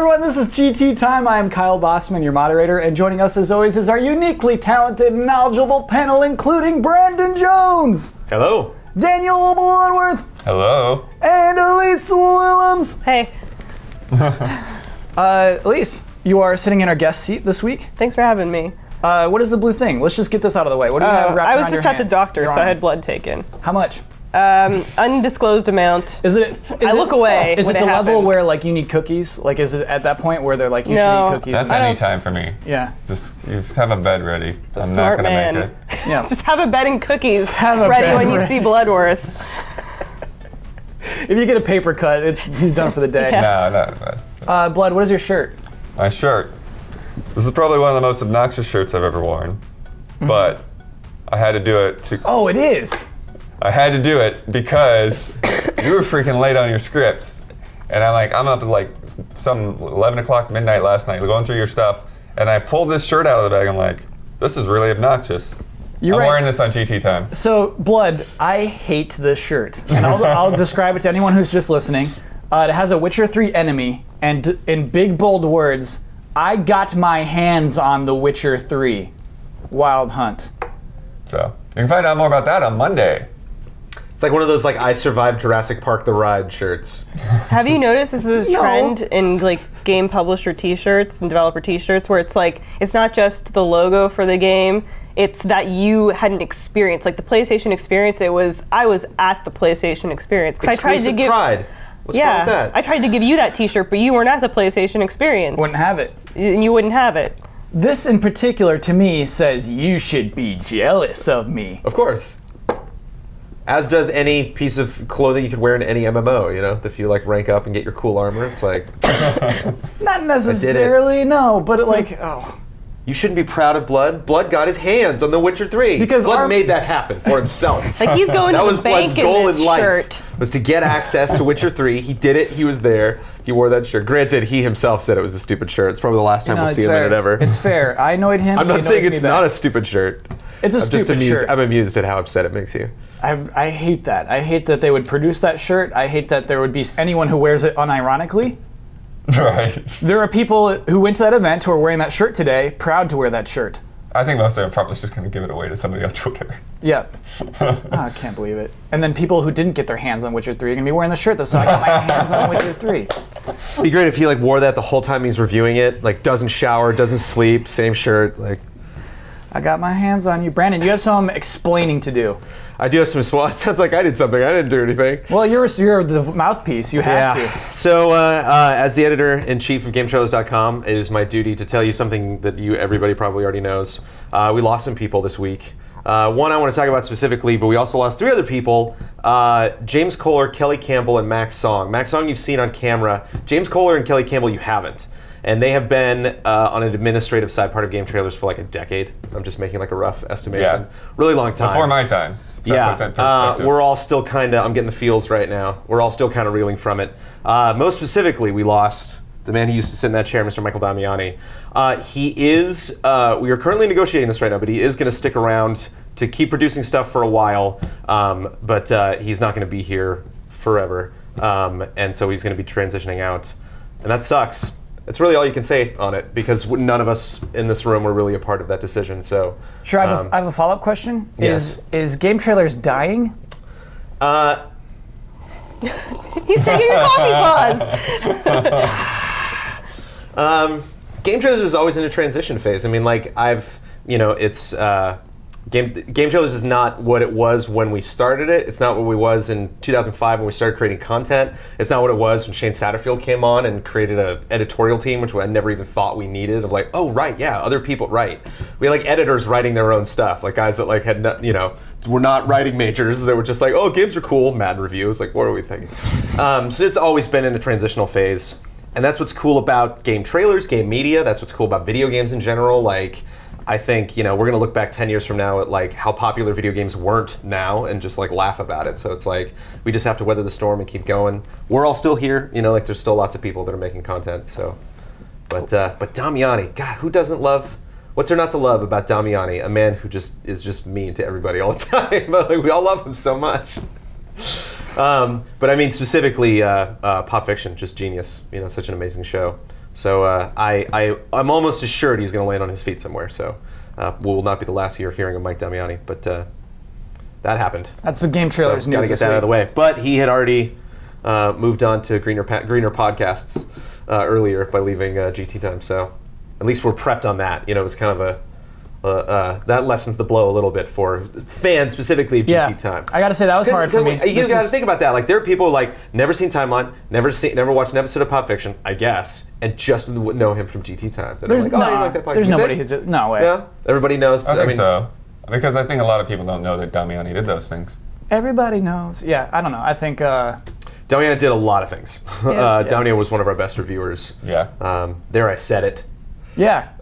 everyone, this is GT Time. I am Kyle Bossman, your moderator, and joining us as always is our uniquely talented and knowledgeable panel, including Brandon Jones. Hello. Daniel Bloodworth. Hello. And Elise Willems. Hey. Elise, you are sitting in our guest seat this week. Thanks for having me. What is the blue thing? Let's just get this out of the way. What do you have wrapped I around was just your at the hands? doctor, Your so I arm. had blood taken. How much? Undisclosed amount. I look away Is when it it the level happens. where like you need cookies? Like is it at that point where they're like you No. should eat cookies? That's any time for me. Yeah. Just have a bed ready. a I'm smart not gonna man. make it. Yeah. Just have a bed and cookies have a ready bed when you ready. see Bloodworth. If you get a paper cut, he's done for the day. Yeah. No. Blood, what is your shirt? My shirt. This is probably one of the most obnoxious shirts I've ever worn, but I had to do it to. Oh, it is. I had to do it because you were freaking late on your scripts, and I'm up at like some 11 o'clock midnight last night going through your stuff, and I pulled this shirt out of the bag. I'm like, this is really obnoxious. You're I'm right. wearing this on GT Time. So, Blood, I hate this shirt, and I'll describe it to anyone who's just listening. It has a Witcher 3 enemy, and in big bold words, I got my hands on the Witcher 3 Wild Hunt. So you can find out more about that on Monday. It's like one of those like I survived Jurassic Park the Ride shirts. Have you noticed this is a No. trend in like game publisher t-shirts and developer t-shirts where it's like, it's not just the logo for the game, it's that you had an experience, like the PlayStation experience. I was at the PlayStation experience because I tried to Exclusive give pride. What's wrong with that? I tried to give you that t-shirt, but you weren't at the PlayStation experience. Wouldn't have it. And you wouldn't have it. This in particular, to me, says you should be jealous of me. Of course. As does any piece of clothing you could wear in any MMO, you know? If you like rank up and get your cool armor, it's like, Not necessarily, no, but you shouldn't be proud of Blood. Blood got his hands on The Witcher 3. Because Blood our- made that happen for himself. Like he's going That to was the bank Blood's in goal this in life, shirt. was to get access to Witcher 3. He did it. He was there. He wore that shirt. Granted, he himself said it was a stupid shirt. It's probably the last time no, we'll it's see him fair. in it ever. It's fair. I annoyed him. I'm he not saying annoys me it's back. not a stupid shirt. It's a I'm just stupid amused. shirt. I'm amused at how upset it makes you. I hate that. I hate that they would produce that shirt. I hate that there would be anyone who wears it unironically. Right. There are people who went to that event who are wearing that shirt today, proud to wear that shirt. I think most of them are probably just going to give it away to somebody on Twitter. Yeah. Oh, I can't believe it. And then people who didn't get their hands on Witcher 3 are going to be wearing the shirt that says, I got my hands on Witcher 3. It'd be great if he like wore that the whole time he's reviewing it. Like doesn't shower, doesn't sleep, same shirt. Like I got my hands on you. Brandon, you have some explaining to do. I do have some small. It sounds like I did something. I didn't do anything. Well, you're the mouthpiece. You have to. So, as the editor-in-chief of GameTrailers.com, it is my duty to tell you something that everybody probably already knows. We lost some people this week. One I want to talk about specifically, but we also lost 3 other people. James Kohler, Kelly Campbell, and Max Song. Max Song you've seen on camera. James Kohler and Kelly Campbell you haven't. And they have been on an administrative side part of GameTrailers for like a decade. I'm just making like a rough estimation. Yeah. Really long time. Before my time. Yeah, we're all still kind of, I'm getting the feels right now. We're all still kind of reeling from it. Most specifically, we lost the man who used to sit in that chair, Mr. Michael Damiani. We are currently negotiating this right now, but he is going to stick around to keep producing stuff for a while, but he's not going to be here forever. And so he's going to be transitioning out. And that sucks. That's really all you can say on it, because none of us in this room were really a part of that decision. So, Sure, I have a follow-up question. Yes. Is GameTrailers dying? He's taking a coffee pause. GameTrailers is always in a transition phase. I mean, like it's GameTrailers is not what it was when we started it. It's not what we was in 2005 when we started creating content. It's not what it was when Shane Satterfield came on and created an editorial team, which I never even thought we needed. Of like, oh right, yeah, other people write. We had like editors writing their own stuff, like guys that like had were not writing majors. They were just like, oh, games are cool. Mad reviews. Like, what are we thinking? So it's always been in a transitional phase, and that's what's cool about GameTrailers, game media. That's what's cool about video games in general. Like, I think, we're going to look back 10 years from now at like how popular video games weren't now and just like laugh about it. So it's like, we just have to weather the storm and keep going. We're all still here, like there's still lots of people that are making content. So, but Damiani, God, who doesn't love, what's there not to love about Damiani? A man who just is just mean to everybody all the time. But like, we all love him so much. But I mean, specifically, Pop Fiction, just genius. Such an amazing show. So I'm almost assured he's going to land on his feet somewhere. So will not be the last year hearing of Mike Damiani, but that happened. That's the game trailers So news. got to get that out of the way. But he had already moved on to greener podcasts earlier by leaving GT Time. So at least we're prepped on that. You know, it was kind of that lessens the blow a little bit for fans specifically of GT Time. I gotta say that was hard for me. You got to think about that. Like there are people like never seen Timeline, never watched an episode of Pop Fiction, I guess, and just know him from GT Time. That There's are like, oh, you like that podcast. there's You nobody think? who just, no way. Yeah, everybody knows. I think so. Because I think a lot of people don't know that Damiani did those things. Everybody knows. Yeah, I don't know. I think Damiani did a lot of things. Damiani was one of our best reviewers. Yeah. There I said it. yeah.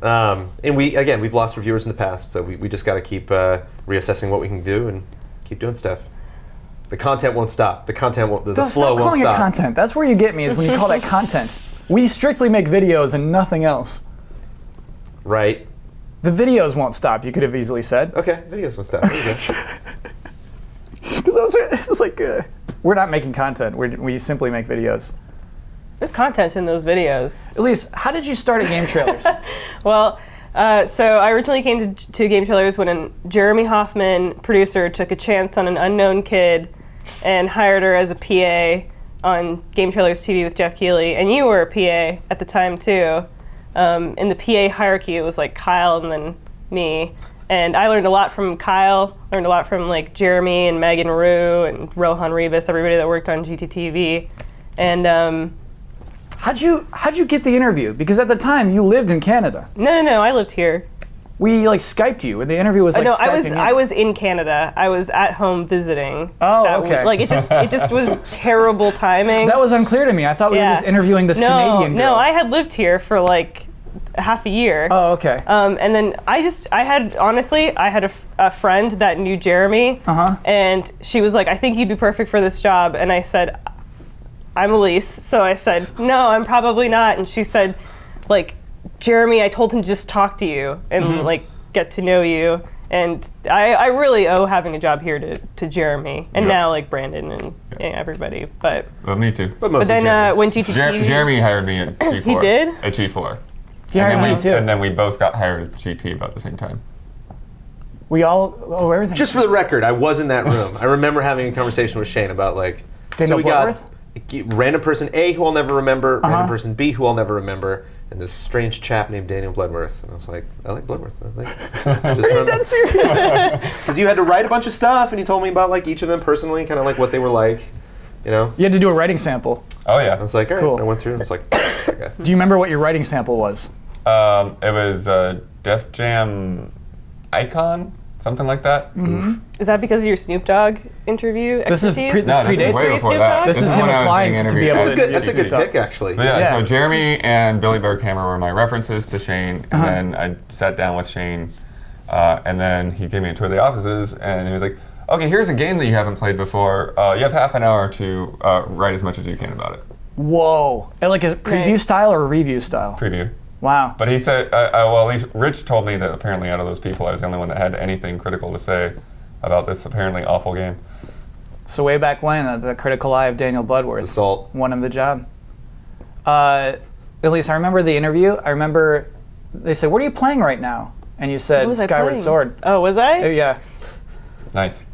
And we've lost reviewers in the past, so we just got to keep reassessing what we can do and keep doing stuff. The content won't stop. The content won't. The Don't flow stop won't calling stop. it content. That's where you get me, is when you call that content. We strictly make videos and nothing else. Right. The videos won't stop, you could have easily said. Okay. Videos won't stop. There you go. Because it's like, we're not making content. We simply make videos. There's content in those videos. Elise, how did you start at Game Trailers? Well, so I originally came to GameTrailers when Jeremy Hoffman, producer, took a chance on an unknown kid and hired her as a PA on GameTrailers TV with Jeff Keighley. And you were a PA at the time, too. In the PA hierarchy, it was like Kyle and then me. And I learned a lot from Kyle, learned a lot from like Jeremy and Megan Rue and Rohan Rebus, everybody that worked on GTTV. And How'd you get the interview? Because at the time you lived in Canada. no, I lived here. We like Skyped you, and the interview was like No, Skyping I you. was in Canada. I was at home visiting. Oh, okay. Like it just was terrible timing. That was unclear to me. I thought we were just interviewing this Canadian girl. No, I had lived here for like half a year. Oh, okay. And then I had a friend that knew Jeremy, and she was like, I think you'd be perfect for this job. And I said, I'm Elise. So I said, no, I'm probably not. And she said, like, Jeremy, I told him to just talk to you and like get to know you. And I really owe having a job here to Jeremy and now like Brandon and everybody. But Well, me too. But then Jeremy. when GTT Jeremy hired me at G4. He did? At G4. He hired and then me too. And then we both got hired at GT about the same time. We all everything. Just for the record, I was in that room. I remember having a conversation with Shane about like Daniel we got Bloodworth? random person A who I'll never remember, random person B who I'll never remember, and this strange chap named Daniel Bloodworth. And I was like, I like Bloodworth. Are you dead serious? Because you had to write a bunch of stuff, and he told me about like each of them personally, kind of like what they were like. You know? You had to do a writing sample. Oh, yeah. I was like, all right. Cool. I went through and I was like, okay. Do you remember what your writing sample was? It was Def Jam Icon, something like that. Is that because of your Snoop Dogg interview? This is expertise? No, this predates is way Snoop before Dogg? that. This is when him I was applying being to be interviewed. able to That's a good Snoop Dogg. pick, actually. But yeah, Yeah. so Jeremy and Billy Berghammer were my references to Shane, and then I sat down with Shane, and then he gave me a tour of the offices, and he was like, okay, here's a game that you haven't played before. You have half an hour to write as much as you can about it. Whoa. And like a preview Nice. style or a review style? Preview. Wow. But he said, well, at least Rich told me that apparently out of those people, I was the only one that had anything critical to say about this apparently awful game. So way back when, the critical eye of Daniel Bloodworth Assault. won him the job. At least I remember the interview. I remember they said, "What are you playing right now?" And you said, What was I "Skyward playing? Sword." Oh, was I? Yeah. Nice.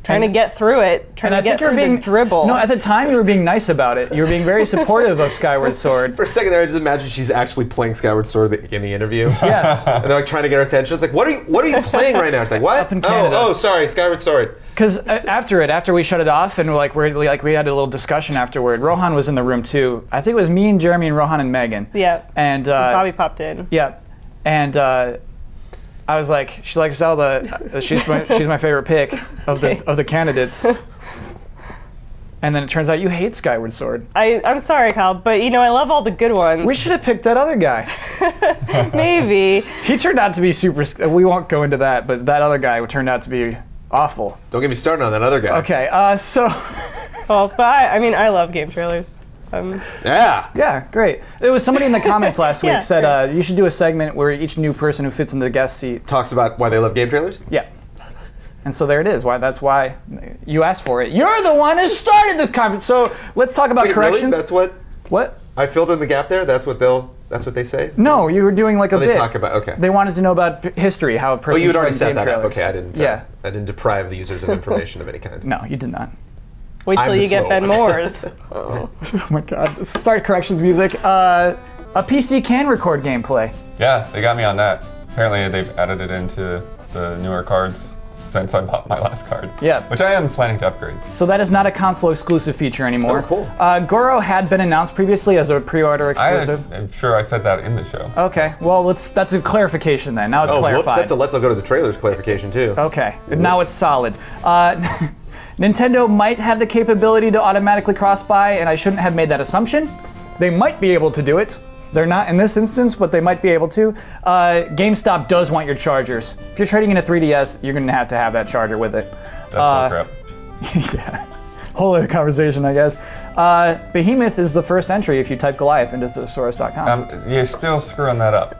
Trying to get through it. Trying And I to get think you were through being the dribble. No, at the time you were being nice about it. You were being very supportive of Skyward Sword. For a second there, I just imagine she's actually playing Skyward Sword in the interview. Yeah. And they're like trying to get her attention. It's like, what are you playing right now? It's like, what? Up in Canada. Oh, sorry, Skyward Sword. Because after we shut it off and we had a little discussion afterward. Rohan was in the room too. I think it was me and Jeremy and Rohan and Megan. Yeah. And Bobby popped in. yeah, and I was like, she likes Zelda. She's my favorite pick of the candidates. And then it turns out you hate Skyward Sword. I'm sorry, Kyle, but I love all the good ones. We should have picked that other guy. Maybe. He turned out to be super. We won't go into that, but that other guy turned out to be awful. Don't get me started on that other guy. Okay, so Well, but I love game trailers. Yeah. yeah, great. There was somebody in the comments last week Yeah, said you should do a segment where each new person who fits in the guest seat. Talks about why they love game trailers. Yeah. And so there it is. That's why you asked for it. You're the one who started this conference. So let's talk about Wait, corrections. really? That's what What? I filled in the gap there. That's what That's what they say? No, you were doing like a They bit. talk about, okay. They wanted to know about history, how a person You had already trained set game that up. trailers. Okay, I didn't deprive the users of information of any kind. No, you did not. Wait till I'm the you get slow Ben one. Moore's. Oh my god. Start corrections music. A PC can record gameplay. Yeah, they got me on that. Apparently they've added it into the newer cards since I bought my last card. Yeah. Which I am planning to upgrade. So that is not a console exclusive feature anymore. Oh, cool. Goro had been announced previously as a pre-order exclusive. I'm sure I said that in the show. Okay, well that's a clarification then. Now it's Oh, whoops, clarified. that's a let's go to the trailers clarification too. Okay, now it's solid. Nintendo might have the capability to automatically cross-buy, and I shouldn't have made that assumption. They might be able to do it. They're not in this instance, but they might be able to. GameStop does want your chargers. If you're trading in a 3DS, you're going to have that charger with it. That's bullcrap. Yeah. Whole other conversation, I guess. Behemoth is the first entry if you type Goliath into thesaurus.com. You're still screwing that up.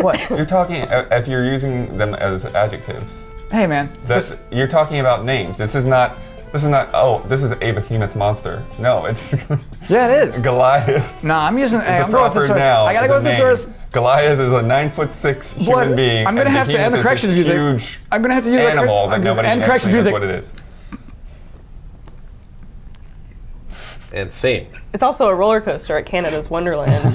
What? You're talking, if you're using them as adjectives, Hey, man. you're talking about names. This is not, oh, this is a behemoth monster. No, it's Yeah, it is. Goliath. No, I'm using. Hey, It's I'm a going with proper thesaurus. noun. I gotta It's go a with name. thesaurus. Goliath is a 9'6" human being. I'm gonna and have to end the behemoth corrections is this music. huge I'm gonna have to use animal that nobody and actually corrections knows music. what it is. Insane. It's also a roller coaster at Canada's Wonderland.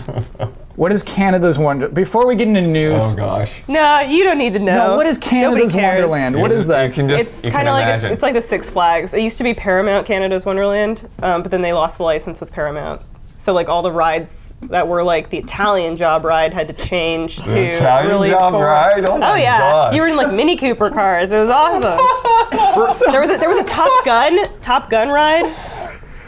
What is Canada's Wonder? Before we get into news, Oh gosh. No, you don't need to know. no, what is Canada's Nobody cares. Wonderland? What is You that? can just, It's you kind can of like imagine. it's like the Six Flags. It used to be Paramount Canada's Wonderland, but then they lost the license with Paramount. So like all the rides that were like the Italian Job ride had to change to Italian really Job forward- ride? Oh my yeah, God. you were in like Mini Cooper cars. It was awesome. there was a Top Gun ride.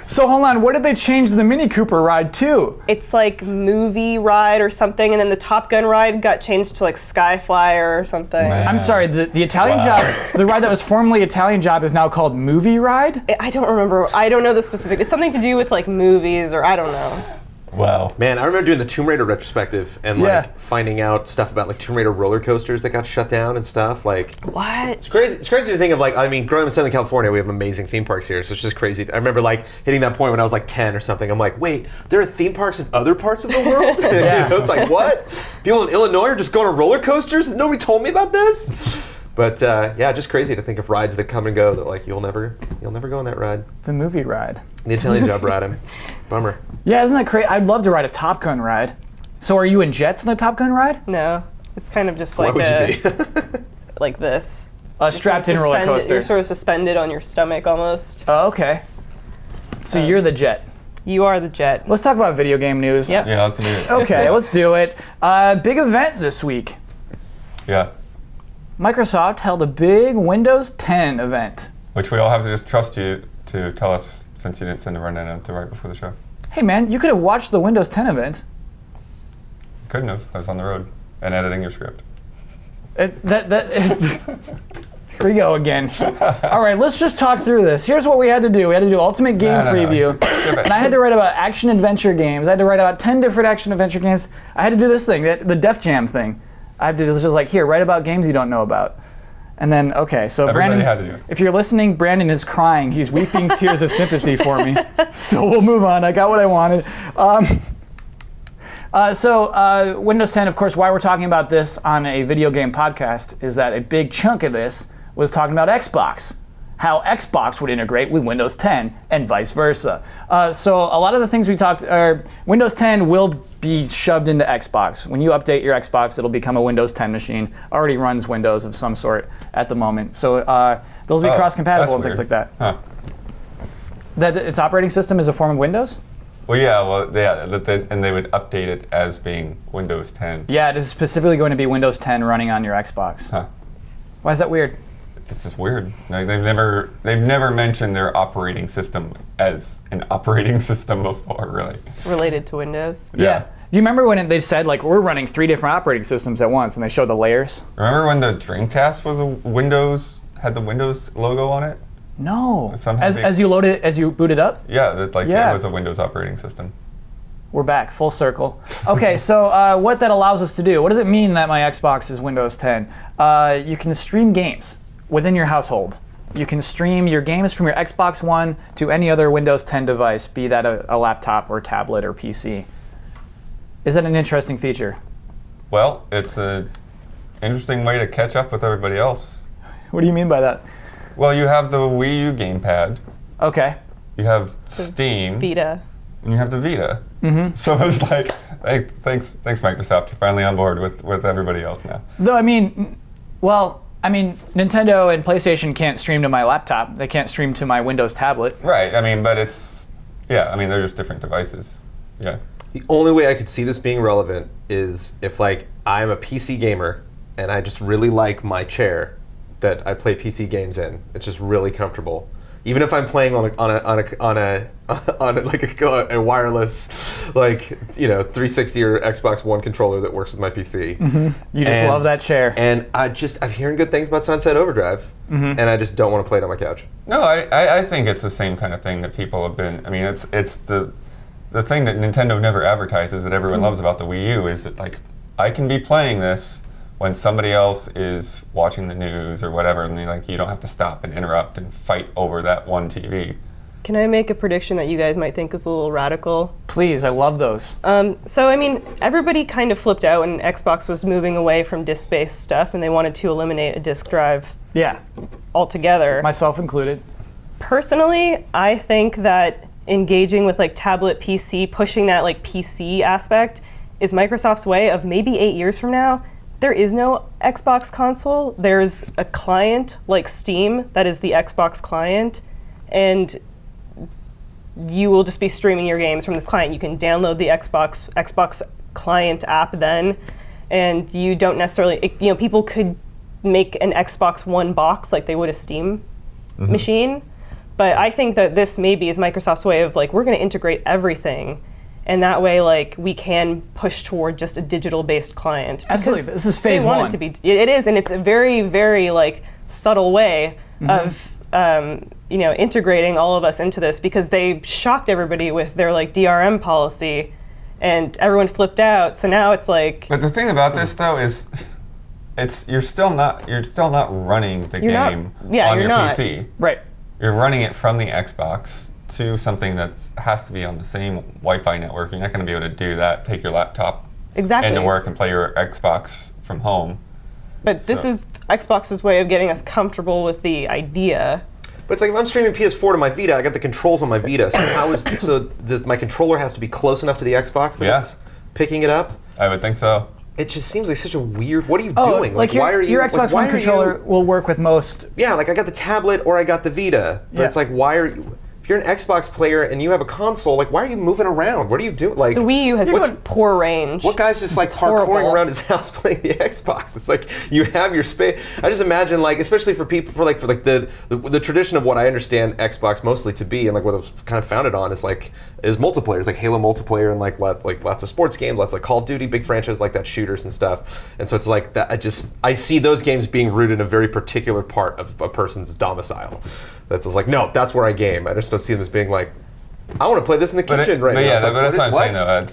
So hold on, what did they change the Mini Cooper ride to? It's like movie ride or something, and then the Top Gun ride got changed to like Skyflyer or something. Man. I'm sorry, the Italian Wow. Job, the ride that was formerly Italian Job is now called Movie Ride? I don't remember. I don't know the specific. It's something to do with like movies or I don't know. Wow. Man, I remember doing the Tomb Raider retrospective and Yeah. like finding out stuff about like Tomb Raider roller coasters that got shut down and stuff. Like What? it's crazy. It's crazy to think of like I mean, growing up in Southern California, we have amazing theme parks here, so it's just crazy. I remember like hitting that point when I was like 10 or something. I'm like, wait, there are theme parks in other parts of the world? Yeah. You know, it's like what? People in Illinois are just going on roller coasters? Nobody told me about this. But yeah, just crazy to think of rides that come and go that like you'll never go on that ride. The Movie Ride. The Italian Job ride. Bummer. Yeah, isn't that crazy? I'd love to ride a Top Gun ride. So are you in jets in the Top Gun ride? No. It's kind of just Why like would you be? like this. A strapped-in roller coaster. You're sort of suspended on your stomach almost. Oh, okay. So you're the jet. You are the jet. Let's talk about video game news. Yep. Yeah, let's do it. Okay, let's do it. Big event this week. Yeah. Microsoft held a big Windows 10 event. Which we all have to just trust you to tell us since you didn't send a rundown out to right before the show. Hey man, you could have watched the Windows 10 event. Couldn't have. I was on the road and editing your script. Here we go again. All right, let's just talk through this. Here's what we had to do. We had to do Ultimate Game No. Preview. Skip it. And I had to write about action-adventure games. I had to write about 10 different action-adventure games. I had to do this thing, the Def Jam thing. I had to just like, here, write about games you don't know about. And then, okay, so Everybody Brandon, had to do it. if you're listening, Brandon is crying. He's weeping tears of sympathy for me. So we'll move on. I got what I wanted. So Windows 10, of course, why we're talking about this on a video game podcast is that a big chunk of this was talking about Xbox. How Xbox would integrate with Windows 10 and vice versa. So a lot of the things we talked, Windows 10 will be shoved into Xbox. When you update your Xbox, it'll become a Windows 10 machine. Already runs Windows of some sort at the moment. So those will be cross-compatible and that's things like that. Huh. That its operating system is a form of Windows? Well, yeah, and they would update it as being Windows 10. Yeah, it is specifically going to be Windows 10 running on your Xbox. Huh. Why is that weird? It's just weird. Like, they've never mentioned their operating system as an operating system before, really. Related to Windows. Yeah. Do you remember when they said, like, we're running 3 different operating systems at once, and they showed the layers? Remember when the Dreamcast was had the Windows logo on it? No. Somehow As you load it, as you boot it up? Yeah, Yeah. it was a Windows operating system. We're back, full circle. Okay, so what that allows us to do, what does it mean that my Xbox is Windows 10? You can stream games within your household. You can stream your games from your Xbox One to any other Windows 10 device, be that a laptop or tablet or PC. Is that an interesting feature? Well, it's an interesting way to catch up with everybody else. What do you mean by that? Well, you have the Wii U gamepad. Okay. You have Steam. Vita. And you have the Vita. Mm-hmm. So it's like, hey, thanks Microsoft. You're finally on board with everybody else now. Though, Nintendo and PlayStation can't stream to my laptop. They can't stream to my Windows tablet. Right. But they're just different devices. Yeah. The only way I could see this being relevant is if, like, I'm a PC gamer and I just really like my chair that I play PC games in. It's just really comfortable. Even if I'm playing on a wireless, 360 or Xbox One controller that works with my PC. Mm-hmm. You just love that chair. And I'm hearing good things about Sunset Overdrive, and I just don't want to play it on my couch. No, I think it's the same kind of thing that people have been. I mean, it's the thing that Nintendo never advertises that everyone loves about the Wii U is that, like, I can be playing this when somebody else is watching the news or whatever, and you don't have to stop and interrupt and fight over that one TV. Can I make a prediction that you guys might think is a little radical? Please, I love those. Everybody kind of flipped out when Xbox was moving away from disk-based stuff, and they wanted to eliminate a disk drive altogether. Myself included. Personally, I think that engaging with tablet PC, pushing that PC aspect, is Microsoft's way of maybe 8 years from now. There is no Xbox console. There's a client like Steam that is the Xbox client, and you will just be streaming your games from this client. You can download the Xbox client app then, and you don't necessarily, people could make an Xbox One box like they would a Steam machine, but I think that this maybe is Microsoft's way of we're going to integrate everything. And that way, we can push toward just a digital-based client. Absolutely, this is phase one. It is, and it's a very, very subtle way of integrating all of us into this, because they shocked everybody with their DRM policy, and everyone flipped out. So now it's But the thing about this though is, you're still not running the game on your PC. Right. You're running it from the Xbox to something that has to be on the same Wi-Fi network. You're not going to be able to do that, take your laptop into work and play your Xbox from home. But this is Xbox's way of getting us comfortable with the idea. But it's like if I'm streaming PS4 to my Vita, I got the controls on my Vita. So does my controller has to be close enough to the Xbox that it's picking it up? I would think so. It just seems like such a weird. What are you doing? Why are you? Your Xbox One controller will work with most. Yeah, I got the tablet or I got the Vita. But it's why are you? If you're an Xbox player and you have a console, why are you moving around? What are you doing? The Wii U has such poor range. What guy's just parkouring around his house playing the Xbox? It's you have your space. I just imagine especially for people for the tradition of what I understand Xbox mostly to be, and what it was kind of founded on is multiplayer, Halo multiplayer and lots of sports games, lots of Call of Duty, big franchises like that, shooters and stuff. And so it's that I see those games being rooted in a very particular part of a person's domicile. That's just no, that's where I game. I just don't see them as being I want to play this in the kitchen right now. Yeah, but that's what I'm saying though.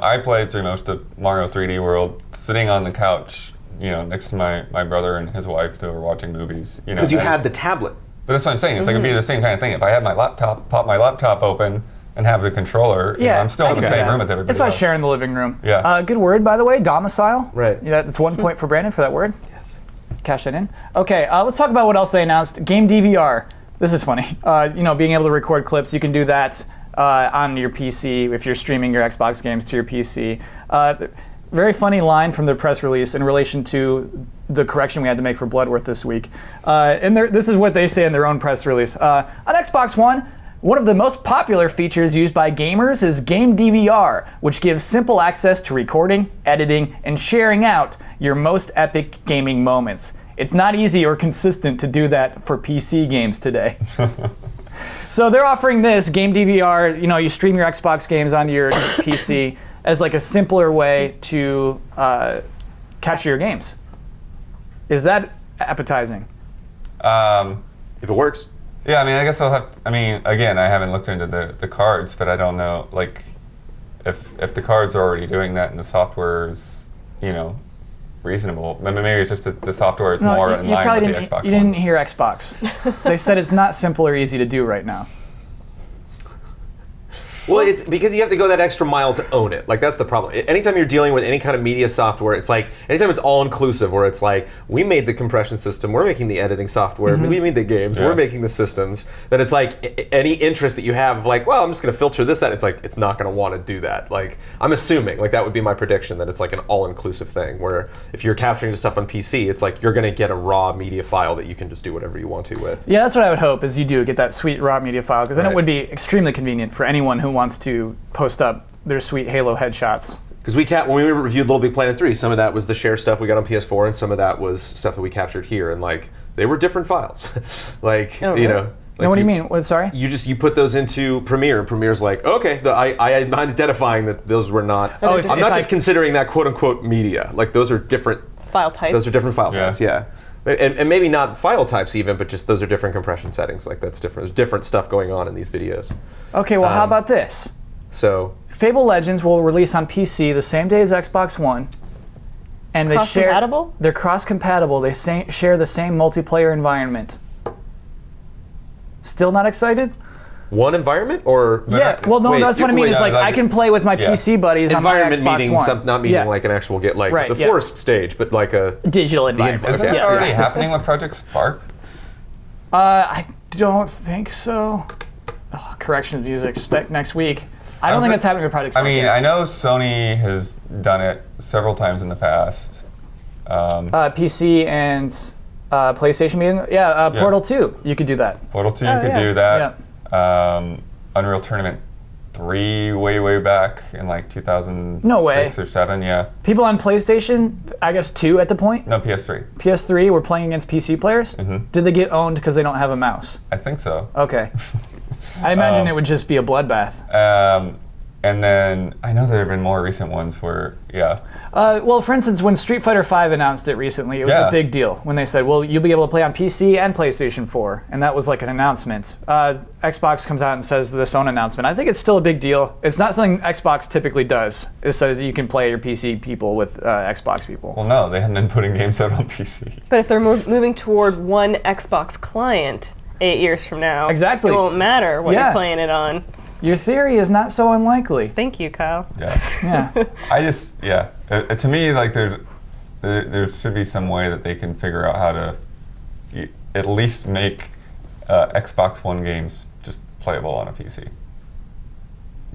I played through most of Mario 3D World sitting on the couch, next to my brother and his wife who were watching movies. Because you had the tablet. But that's what I'm saying. It's it'd be the same kind of thing. If I had my laptop, pop my laptop open, and have the controller, I'm still in the same room with everybody. It's about sharing the living room. Yeah. Good word, by the way, domicile. Right. Yeah, that's 1 point for Brandon for that word. Yes. Cash that in. Okay, let's talk about what else they announced. Game DVR. This is funny. Being able to record clips, you can do that on your PC if you're streaming your Xbox games to your PC. Very funny line from the press release in relation to the correction we had to make for Bloodworth this week. This is what they say in their own press release. On Xbox one of the most popular features used by gamers is Game DVR, which gives simple access to recording, editing, and sharing out your most epic gaming moments. It's not easy or consistent to do that for PC games today. So they're offering this, Game DVR, you stream your Xbox games onto your PC as a simpler way to capture your games. Is that appetizing? If it works. Yeah, I guess I'll have, again, I haven't looked into the cards, but I don't know, if the cards are already doing that and the software is, reasonable. Maybe it's just that the software is more in line with the Xbox One. You didn't hear Xbox. They said it's not simple or easy to do right now. Well, it's because you have to go that extra mile to own it. Like, that's the problem. Anytime you're dealing with any kind of media software, it's like, anytime it's all-inclusive, where it's like, we made the compression system, we're making the editing software, we made the games, we're making the systems, then it's like, any interest that you have, like, well, I'm just going to filter this out, it's like, it's not going to want to do that. Like, I'm assuming, like, that would be my prediction, that it's like an all-inclusive thing, where if you're capturing the stuff on PC, it's like, you're going to get a raw media file that you can just do whatever you want to with. Yeah, that's what I would hope, is you do get that sweet raw media file, because then it would be extremely convenient for anyone who wants to post up their sweet Halo headshots. Because when we reviewed Little Big Planet 3, some of that was the share stuff we got on PS4, and some of that was stuff that we captured here, and like, they were different files. Like, you know. Like, no, what do you mean? What, sorry? You put those into Premiere, and Premiere's like, okay, I'm identifying that those were not. Oh, I'm not just considering that quote unquote media. Like, those are different file types. Those are different file types, yeah. And maybe not file types even, but just those are different compression settings. Like, that's different. There's different stuff going on in these videos. Okay, well, how about this? So Fable Legends will release on PC the same day as Xbox One, and they cross-compatible? They're cross-compatible. They share the same multiplayer environment. Still not excited? one environment, or that's what I mean. Is like I can play with my PC buddies on my Xbox One. Not meaning like an actual the forest stage, but like a digital environment. Is that already happening with Project Spark? I don't think so. Oh, correction music next week. I don't think it's happening with Project Spark. I mean, I know Sony has done it several times in the past. PC and PlayStation Portal 2, you could do that. Portal 2, you could do that. Yeah. Unreal Tournament 3 way back in like 2006 or 7, yeah. People on PlayStation, I guess 2 at the point? No, PS3. PS3 were playing against PC players? Mm-hmm. Did they get owned because they don't have a mouse? I think so. Okay. I imagine it would just be a bloodbath. And then I know there have been more recent ones where, well, for instance, when Street Fighter V announced it recently, it was a big deal when they said, well, you'll be able to play on PC and PlayStation 4. And that was like an announcement. Xbox comes out and says this own announcement. I think it's still a big deal. It's not something Xbox typically does. It says you can play your PC people with Xbox people. Well, no, they haven't been putting games out on PC. But if they're moving toward one Xbox client 8 years from now, it won't matter what you're playing it on. Your theory is not so unlikely. Thank you, Kyle. Yeah. I just, to me, like there should be some way that they can figure out how to at least make Xbox One games just playable on a PC.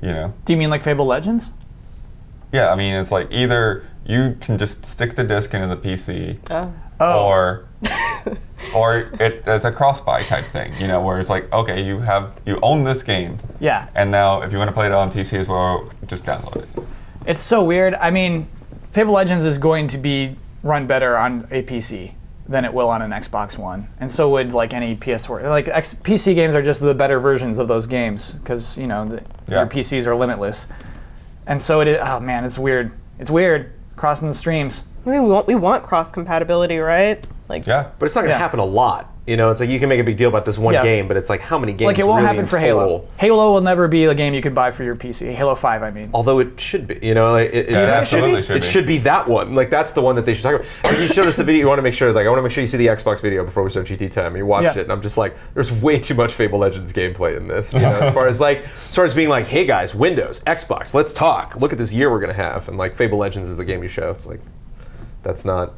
You know? Do you mean like Fable Legends? Yeah, I mean, it's like either you can just stick the disc into the PC, or it's a cross-buy type thing, you know, where it's like, okay, you own this game, and now if you want to play it on PC as well, just download it. It's so weird. I mean, Fable Legends is going to be run better on a PC than it will on an Xbox One, and so would like any PS4. Like PC games are just the better versions of those games because your PCs are limitless, and so it is. Oh man, it's weird. It's weird crossing the streams. I mean, we want cross compatibility, right? But it's not going to happen a lot. You know, it's like you can make a big deal about this one game, but it's like how many games? Like it won't happen for Halo. Halo will never be a game you can buy for your PC. Halo 5, I mean. Although it should be, you know, like it should be that one. Like that's the one that they should talk about. Like you showed us the video. You want to make sure, like I want to make sure you see the Xbox video before we start GT Time. And you watched it, and I'm just like, there's way too much Fable Legends gameplay in this. You know, as far as being like, hey guys, Windows, Xbox, let's talk. Look at this year we're gonna have, and like Fable Legends is the game you show. It's like, that's not.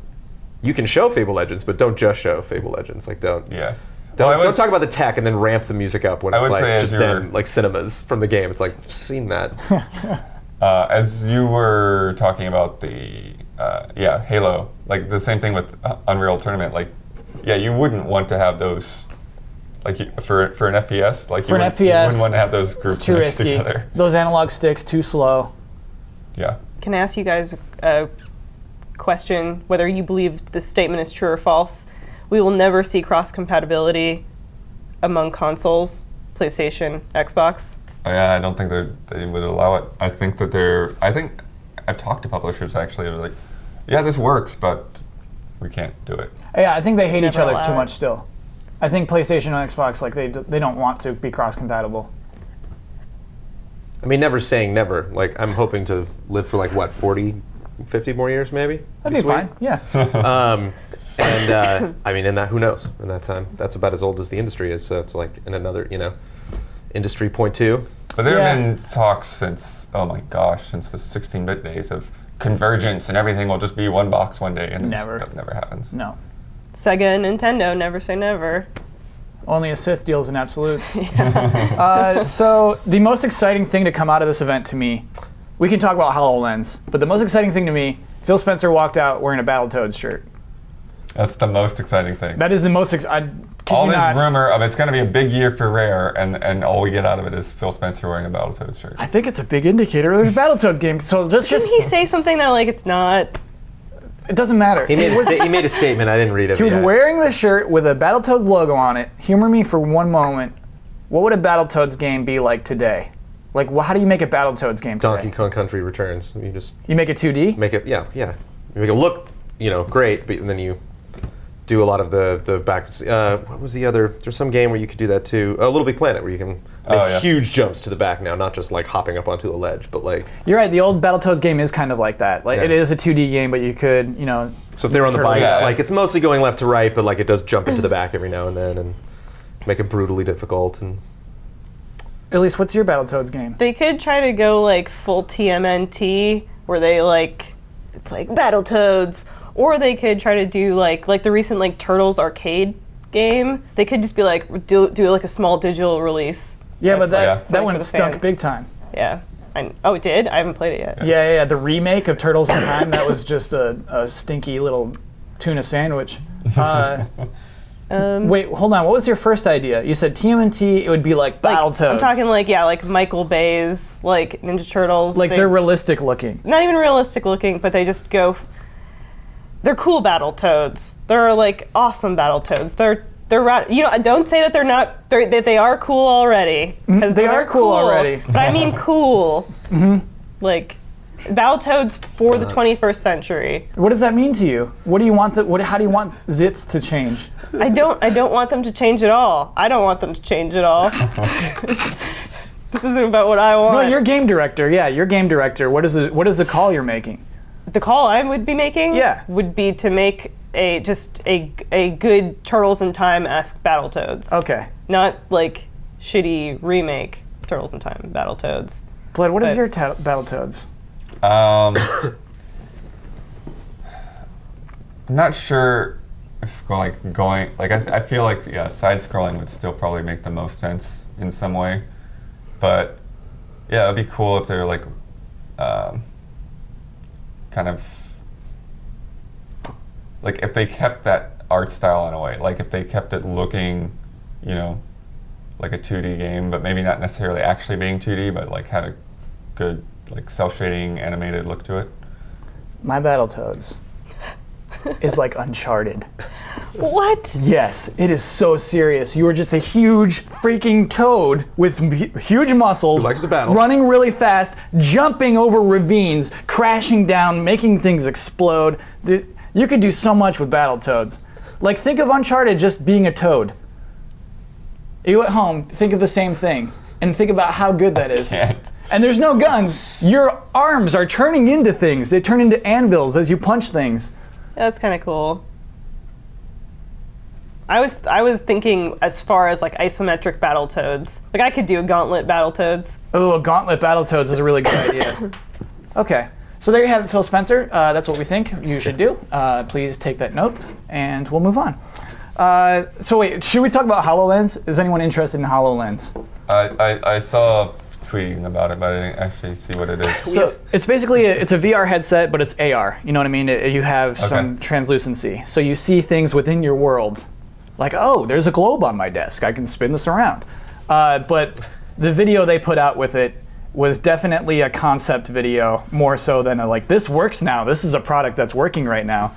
You can show Fable Legends, but don't just show Fable Legends. Like don't talk about the tech and then ramp the music up when it's like just then like cinemas from the game. It's like I've seen that. As you were talking about the Halo, like the same thing with Unreal Tournament. Like, you wouldn't want to have those like for an FPS. Like you wouldn't want to have those groups it's too risky. Together. Those analog sticks too slow. Yeah. Can I ask you guys a question whether you believe this statement is true or false? We will never see cross-compatibility among consoles, PlayStation, Xbox. Yeah, I don't think they would allow it. I think I've talked to publishers actually. They're like, yeah, this works, but we can't do it. Yeah, I think they hate each other too much still. I think PlayStation and Xbox, like they don't want to be cross-compatible. I mean, never saying never. Like I'm hoping to live for like what 40, 50 more years maybe. That'd be fine. Yeah. And I mean, in that, who knows? In that time, that's about as old as the industry is. So it's like in another, industry point two. But there Yeah. have been talks since, oh my gosh, since the 16-bit days of convergence and everything will just be one box one day, and that never happens. No. Sega and Nintendo, never say never. Only a Sith deals in absolutes. So the most exciting thing to come out of this event to me, we can talk about HoloLens, but the most exciting thing to me, Phil Spencer walked out wearing a Battletoads shirt. That's the most exciting thing. That is the most all this rumor of it's going to be a big year for Rare, and all we get out of it is Phil Spencer wearing a Battletoads shirt. I think it's a big indicator there's a Battletoads game. So Didn't he say something that like it's not? It doesn't matter. He made a statement. I didn't read it. He was yet. wearing the shirt with a Battletoads logo on it. Humor me for one moment. What would a Battletoads game be like today? Like, how do you make a Battletoads game today? Donkey Kong Country Returns. You make it 2D? Make it, yeah. You make it look, great, but then you do a lot of the back. What was the other? There's some game where you could do that too. Little Big Planet, where you can make huge jumps to the back now, not just like hopping up onto a ledge, but like. You're right. The old Battletoads game is kind of like that. Like it is a 2D game, but you could, So if they're on the bikes, like it's mostly going left to right, but like it does jump into the back every now and then and make it brutally difficult. And at least, what's your Battletoads game? They could try to go like full TMNT, where they it's like Battletoads, or they could try to do like the recent like Turtles arcade game. They could just be like do like a small digital release. Yeah, but that like one stunk fans. big time. Yeah. Oh, it did? I haven't played it yet. Yeah. The remake of Turtles in Time, that was just a stinky little tuna sandwich. Wait, hold on. What was your first idea? You said TMNT, it would be like Battletoads. I'm talking like Michael Bay's like Ninja Turtles. Like they're realistic looking. Not even realistic looking, but they just go. They're cool Battletoads. They're like awesome Battletoads. They're don't say that they're not. That they are cool already. They are cool already. But I mean cool. Like Battletoads for the 21st century. What does that mean to you? What do you want? How do you want Zits to change? I don't want them to change at all. I don't want them to change at all. This isn't about what I want. No, you're game director. Yeah, you're game director. What is the call you're making? The call I would be making would be to make a good Turtles in Time-esque Battletoads. Okay. Not like shitty remake Turtles in Time Battletoads. Bled, what is your Battletoads? I'm not sure if I feel like side scrolling would still probably make the most sense in some way, but yeah, it'd be cool if they're like kind of like if they kept that art style in a way, like if they kept it looking, like a 2D game, but maybe not necessarily actually being 2D, but like had a good like self-shading animated look to it. My Battletoads is like Uncharted. What? Yes, it is so serious. You are just a huge freaking toad with huge muscles, who likes to battle, running really fast, jumping over ravines, crashing down, making things explode. You could do so much with Battletoads. Like, think of Uncharted just being a toad. You at home, think of the same thing, and think about how good that is. And there's no guns. Your arms are turning into things. They turn into anvils as you punch things. That's kind of cool. I was thinking as far as like isometric Battletoads. Like I could do a Gauntlet Battletoads. Oh, a Gauntlet Battletoads is a really good idea. Okay, so there you have it, Phil Spencer. That's what we think you should do. Please take that note, and we'll move on. So wait, should we talk about HoloLens? Is anyone interested in HoloLens? I saw tweeting about it, but I didn't actually see what it is. So it's basically it's a VR headset, but it's AR. You know what I mean? You have some translucency, so you see things within your world. Like, oh, there's a globe on my desk. I can spin this around. But the video they put out with it was definitely a concept video, more so than this works now. This is a product that's working right now.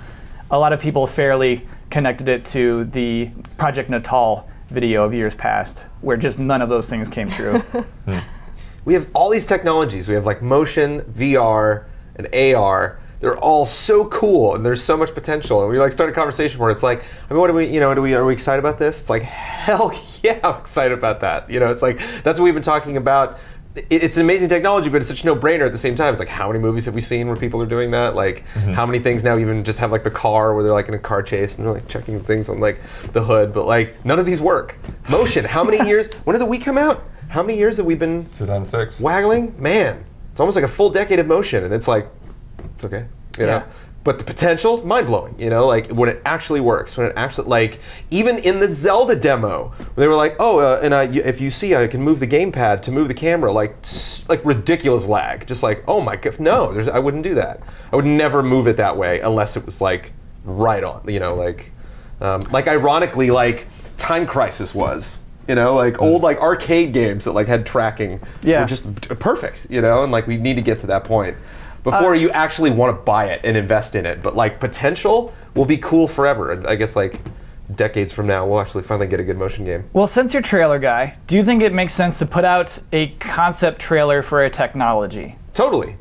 A lot of people fairly connected it to the Project Natal video of years past, where just none of those things came true. We have all these technologies. We have like motion, VR, and AR. They're all so cool, and there's so much potential. And we start a conversation where it's like, I mean, what are we excited about this? It's like, hell yeah, I'm excited about that. It's like that's what we've been talking about. It's an amazing technology, but it's such a no-brainer at the same time. It's like, how many movies have we seen where people are doing that? Like, how many things now even just have like the car where they're like in a car chase and they're like checking things on like the hood, but like none of these work. Motion, how many years? When did the Wii come out? how many years have we been 2006. waggling? Man, it's almost like a full decade of motion, and it's like, it's okay, you know? But the potential, mind-blowing, you know, like when it actually works, when it actually, like, even in the Zelda demo, they were like, if you see, I can move the gamepad to move the camera, like ridiculous lag. Just like, oh my god, no, I wouldn't do that. I would never move it that way unless it was like right on, you know, like ironically, like Time Crisis was. You know, like old like arcade games that like had tracking were just perfect, you know, and like we need to get to that point before you actually want to buy it and invest in it. But like potential will be cool forever. And I guess like decades from now, we'll actually finally get a good motion game. Well, since you're a trailer guy, do you think it makes sense to put out a concept trailer for a technology? Totally.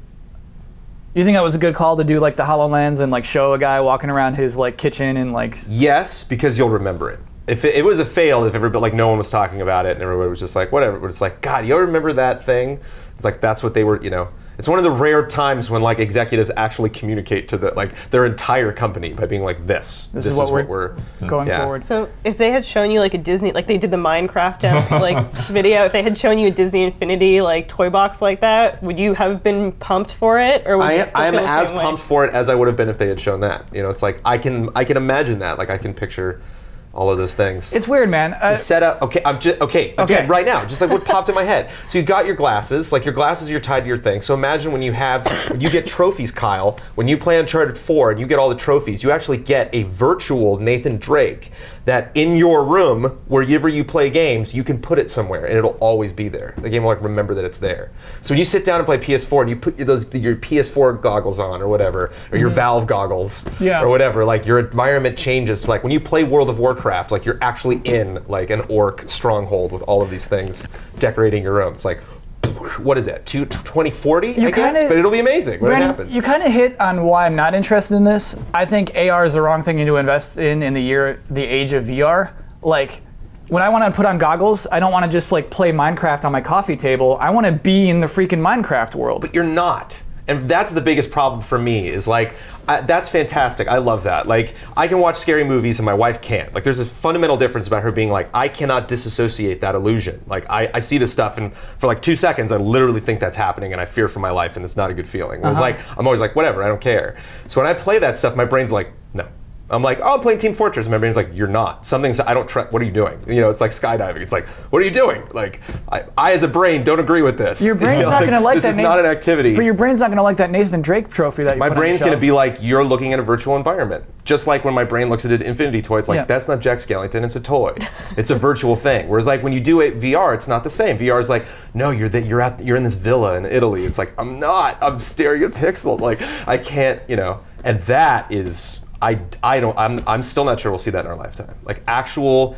You think that was a good call to do like the HoloLens and like show a guy walking around his like kitchen and like... Yes, because you'll remember it. If it was a fail, if everybody, like no one was talking about it and everybody was just like, whatever, but it's like, God, you ever remember that thing? It's like, that's what they were, you know. It's one of the rare times when like executives actually communicate to their entire company by being like, this is what we're going forward. So if they had shown you like a Disney, like they did the Minecraft like video, if they had shown you a Disney Infinity like toy box like that, would you have been pumped for it, or would you still I am feel the as same way? pumped for it as I would have been if they had shown that. You know, it's like I can imagine that. Like I can picture all of those things. It's weird, man. Set up. Okay, again, right now, just like what popped in my head. So you got your glasses. Like your glasses, you're tied to your thing. So imagine when you get trophies, Kyle. When you play Uncharted 4 and you get all the trophies, you actually get a virtual Nathan Drake that in your room, wherever you play games, you can put it somewhere and it'll always be there. The game will like remember that it's there. So when you sit down and play PS4 and you put your PS4 goggles on or whatever, or your Valve goggles or whatever, like your environment changes to like when you play World of Warcraft, like you're actually in like an orc stronghold with all of these things decorating your room. It's like, what is it, 2040, I guess? But it'll be amazing when it happens. You kind of hit on why I'm not interested in this. I think AR is the wrong thing to invest in the age of VR. Like, when I want to put on goggles, I don't want to just like play Minecraft on my coffee table. I want to be in the freaking Minecraft world. But you're not. And that's the biggest problem for me is like, that's fantastic. I love that. Like, I can watch scary movies and my wife can't. Like, there's a fundamental difference about her being like, I cannot disassociate that illusion. Like, I see this stuff and for like 2 seconds, I literally think that's happening and I fear for my life and it's not a good feeling. It's like, I'm always like, whatever, I don't care. So when I play that stuff, my brain's like, no. I'm like, oh, I'm playing Team Fortress. And my brain's like, you're not. Something's, I don't trust, what are you doing? You know, it's like skydiving. It's like, what are you doing? Like, I as a brain don't agree with this. Your brain's not going to like that. This is not an activity. But your brain's not going to like that Nathan Drake trophy that you My put on brain's your going to shelf. be like, you're looking at a virtual environment. Just like when my brain looks at an Infinity toy, it's like, that's not Jack Skellington, it's a toy. It's a virtual thing. Whereas like when you do it VR, it's not the same. VR is like, no, you're in this villa in Italy. It's like, I'm not. I'm staring at pixels. Like, I can't, you know. And that is, I'm still not sure we'll see that in our lifetime. Like actual,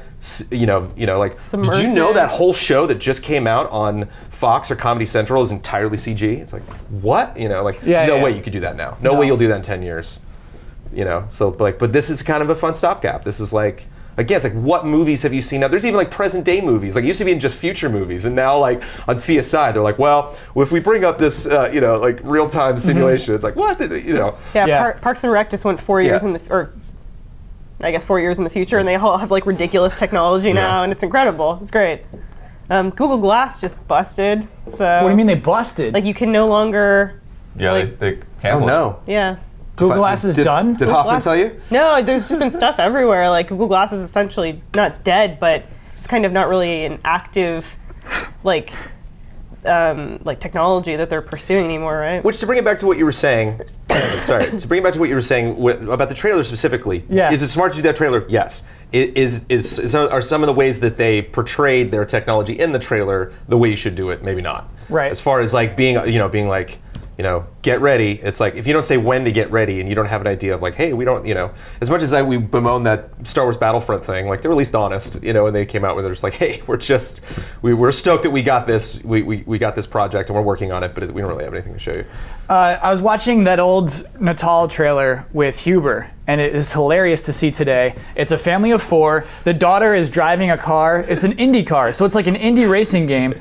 you know, like, Submersive. Did you know that whole show that just came out on Fox or Comedy Central is entirely CG? It's like, what? You know, like, no way you could do that now. No way you'll do that in 10 years. You know, so like, but this is kind of a fun stopgap. This is like, again, it's like, what movies have you seen now? There's even like present day movies. Like it used to be in just future movies, and now like on CSI, they're like, well, if we bring up this, you know, like real time simulation, it's like, what? You know? Parks and Rec just went 4 years or I guess 4 years in the future, and they all have like ridiculous technology now, and it's incredible. It's great. Google Glass just busted. So what do you mean they busted? Like you can no longer. Yeah, like, they canceled. Oh no. Yeah. Google Glass is done? Did Hoffman tell you? No, there's just been stuff everywhere. Like Google Glass is essentially not dead, but it's kind of not really an active, like technology that they're pursuing anymore, right? Which, to bring it back to what you were saying, to bring it back to what you were saying about the trailer specifically, is it smart to do that trailer? Yes. Are some of the ways that they portrayed their technology in the trailer the way you should do it? Maybe not. Right. As far as like being like, you know, get ready. It's like, if you don't say when to get ready and you don't have an idea of like, hey, we don't, you know, as much as we bemoan that Star Wars Battlefront thing, like they were at least honest, you know, and they came out with it just like, hey, we're stoked that we got this, we got this project and we're working on it, but we don't really have anything to show you. I was watching that old Natal trailer with Huber, and it is hilarious to see today. It's a family of 4. The daughter is driving a car. It's an Indy car, so it's like an Indy racing game.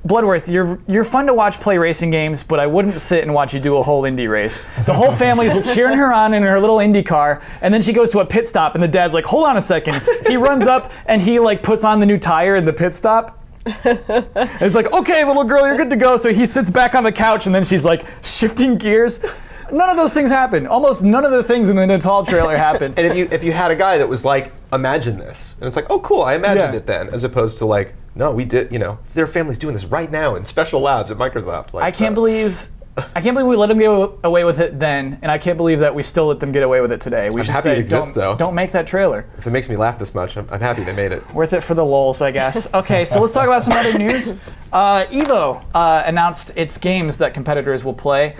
Bloodworth, you're fun to watch play racing games, but I wouldn't sit and watch you do a whole Indy race. The whole family's cheering her on in her little Indy car, and then she goes to a pit stop, and the dad's like, hold on a second. He runs up, and he like puts on the new tire in the pit stop. It's like, okay, little girl, you're good to go. So he sits back on the couch, and then she's like shifting gears. None of those things happen. Almost none of the things in the Natal trailer happen. And if you had a guy that was like, imagine this, and it's like, oh, cool, I imagined it then, as opposed to like, no, we did, their family's doing this right now in special labs at Microsoft. Like, I can't believe we let them get away with it then, and I can't believe that we still let them get away with it today. We should happy say, it exists, though. Don't make that trailer. If it makes me laugh this much, I'm happy they made it. Worth it for the lulz, I guess. Okay, so let's talk about some other news. Evo announced its games that competitors will play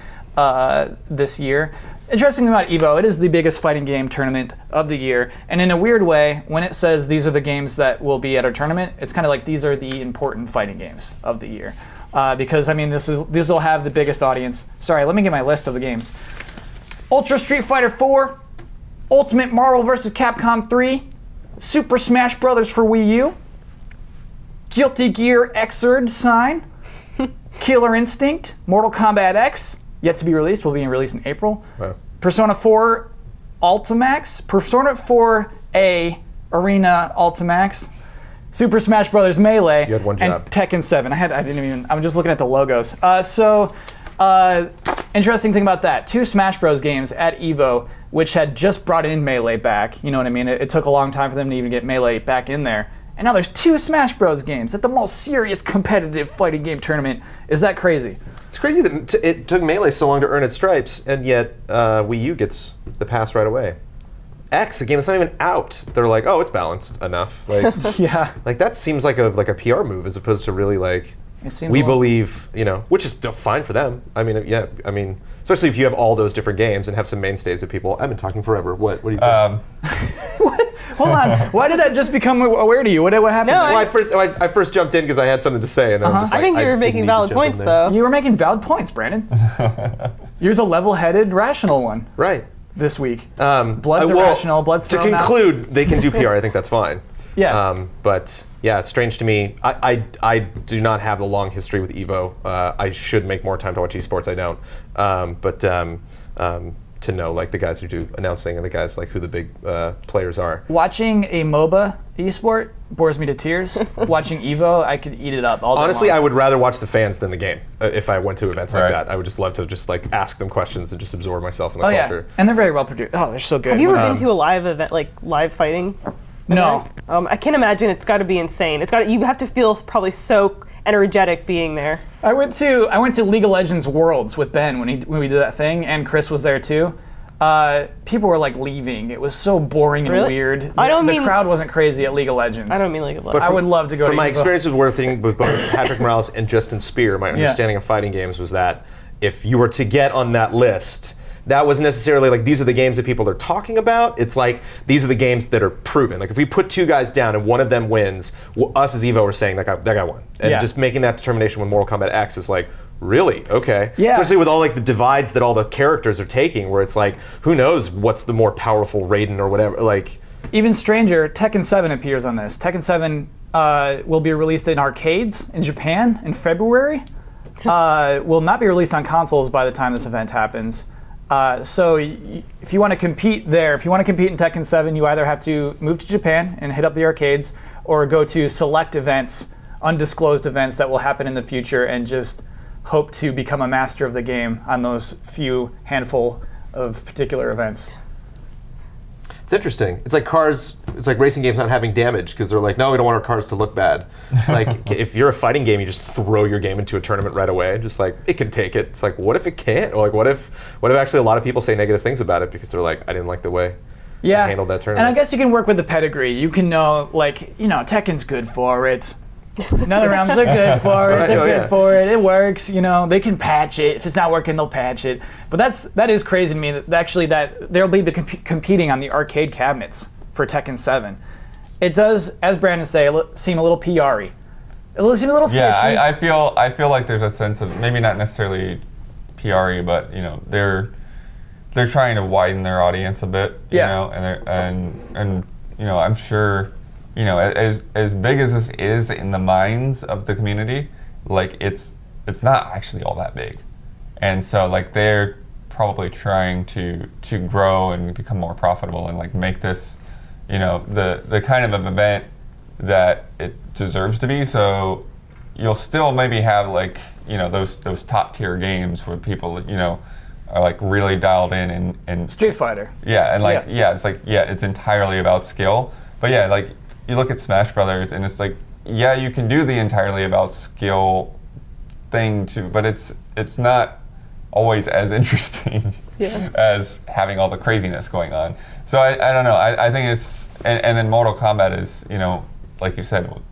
this year. Interesting thing about Evo, it is the biggest fighting game tournament of the year, and in a weird way, when it says these are the games that will be at our tournament, it's kind of like these are the important fighting games of the year. Because, I mean, this will have the biggest audience. Sorry, let me get my list of the games. Ultra Street Fighter 4, Ultimate Marvel vs. Capcom 3, Super Smash Bros. For Wii U, Guilty Gear Xrd Sign, Killer Instinct, Mortal Kombat X, yet to be released, will be released in April. Wow. Persona 4 Ultimax, Persona 4A Arena Ultimax, Super Smash Bros. Melee, You had one and job. Tekken 7. I'm just looking at the logos. Interesting thing about that, 2 Smash Bros. Games at Evo, which had just brought in Melee back. You know what I mean? It took a long time for them to even get Melee back in there. And now there's 2 Smash Bros. Games at the most serious competitive fighting game tournament. Is that crazy? It's crazy that it took Melee so long to earn its stripes, and yet Wii U gets the pass right away. X, a game that's not even out, they're like, oh, it's balanced enough. Like, Yeah. like that seems like a PR move as opposed to really like, It seems we a little- believe, which is still fine for them. I mean, yeah, especially if you have all those different games and have some mainstays that people, I've been talking forever. What do you think? Hold on. Why did that just become aware to you? What happened? No, there? Well, I first jumped in because I had something to say, and then I'm just I like, think you were didn't making need to valid jump in points, there. though. You were making valid points, Brandon. You're the level-headed, rational one Right. this week. Blood's Blood's irrational, blood's To thrown out. conclude, they can do PR. I think that's fine. Yeah. But yeah, it's strange to me. I do not have a long history with Evo. I should make more time to watch esports. I don't. To know like the guys who do announcing and the guys like who the big players are. Watching a MOBA esport bores me to tears. Watching Evo, I could eat it up all day Honestly, long. I would rather watch the fans than the game. If I went to events like Right. that, I would just love to just like ask them questions and just absorb myself in the Oh yeah, culture. and they're very well produced. Oh, they're so good. Have you ever been to a live event, like live fighting? No. event? I can't imagine. It's got to be insane. You have to feel probably so energetic being there. I went to League of Legends Worlds with Ben when we did that thing, and Chris was there too. People were like leaving. It was so boring and Really? weird. The crowd wasn't crazy at League of Legends. I don't mean like a But I would love to go From to my Evo. experience with both Patrick Morales and Justin Spear, my understanding of fighting games was that if you were to get on that list, that wasn't necessarily like these are the games that people are talking about. It's like these are the games that are proven. Like if we put 2 guys down and one of them wins, us as Evo are saying that guy won. And Yeah. just making that determination with Mortal Kombat X is like, really? Okay. Yeah. Especially with all like the divides that all the characters are taking, where it's like, who knows what's the more powerful Raiden or whatever. Like, Even stranger, Tekken 7 appears on this. Tekken 7 will be released in arcades in Japan in February. Will not be released on consoles by the time this event happens. So if you want to compete there, if you want to compete in Tekken 7, you either have to move to Japan and hit up the arcades, or go to select events, undisclosed events that will happen in the future, and just hope to become a master of the game on those few handful of particular events. it's interesting. It's like cars. It's like racing games not having damage because they're like, no, we don't want our cars to look bad. It's like if you're a fighting game, you just throw your game into a tournament right away. Just like it can take it. It's like what if it can't? Or like what if actually a lot of people say negative things about it because they're like, I didn't like the way I handled that tournament. And I guess you can work with the pedigree. You can know, like, Tekken's good for it. NetherRealms, they're good for it. Right, They're oh, good yeah. for it. It works. They can patch it. If it's not working, they'll patch it. But that is crazy to me. That they'll be competing on the arcade cabinets for Tekken 7. It does, as Brandon say, seem a little PR-y. It seems a little fishy. Yeah, I feel like there's a sense of maybe not necessarily PR-y, but they're trying to widen their audience a bit. And I'm sure. As big as this is in the minds of the community, like it's not actually all that big, and so like they're probably trying to grow and become more profitable and like make this, the kind of an event that it deserves to be. So you'll still maybe have like, you know, those top tier games where people, you know, are like really dialed in and Street Fighter. yeah, and like it's like it's entirely about skill. But yeah, like you look at Smash Brothers and it's like, yeah, you can do the entirely about skill thing too, but it's not always as interesting as having all the craziness going on. So I don't know. I think it's and then Mortal Kombat is, you know, like you said, we'll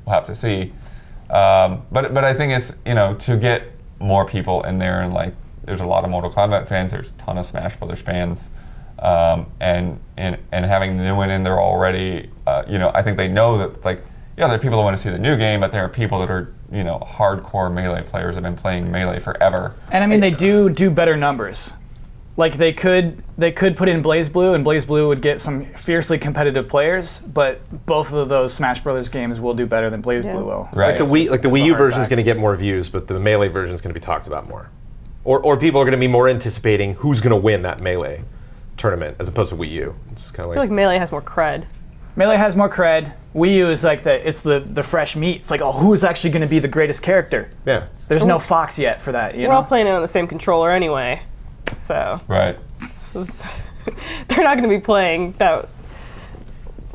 have to see. But I think it's, you know, to get more people in there, and like there's a lot of Mortal Kombat fans, there's a ton of Smash Brothers fans, and having the new one in there already, you know, I think they know that, like, yeah, there are people that want to see the new game, but there are people that are, you know, hardcore Melee players that have been playing Melee forever. And I mean, they do better numbers. Like they could put in BlazBlue, and BlazBlue would get some fiercely competitive players, but both of those Smash Brothers games will do better than BlazBlue will. Right. Like the Wii U version is going to get more views, but the Melee version is going to be talked about more. Or people are going to be more anticipating who's going to win that Melee tournament as opposed to Wii U. It's kind of I feel like Melee has more cred. Melee has more cred. Wii U is like it's the fresh meat. It's like, oh, who's actually going to be the greatest character? Yeah. There's no Fox yet for that. We're all playing it on the same controller anyway, so Right. they're not going to be playing that.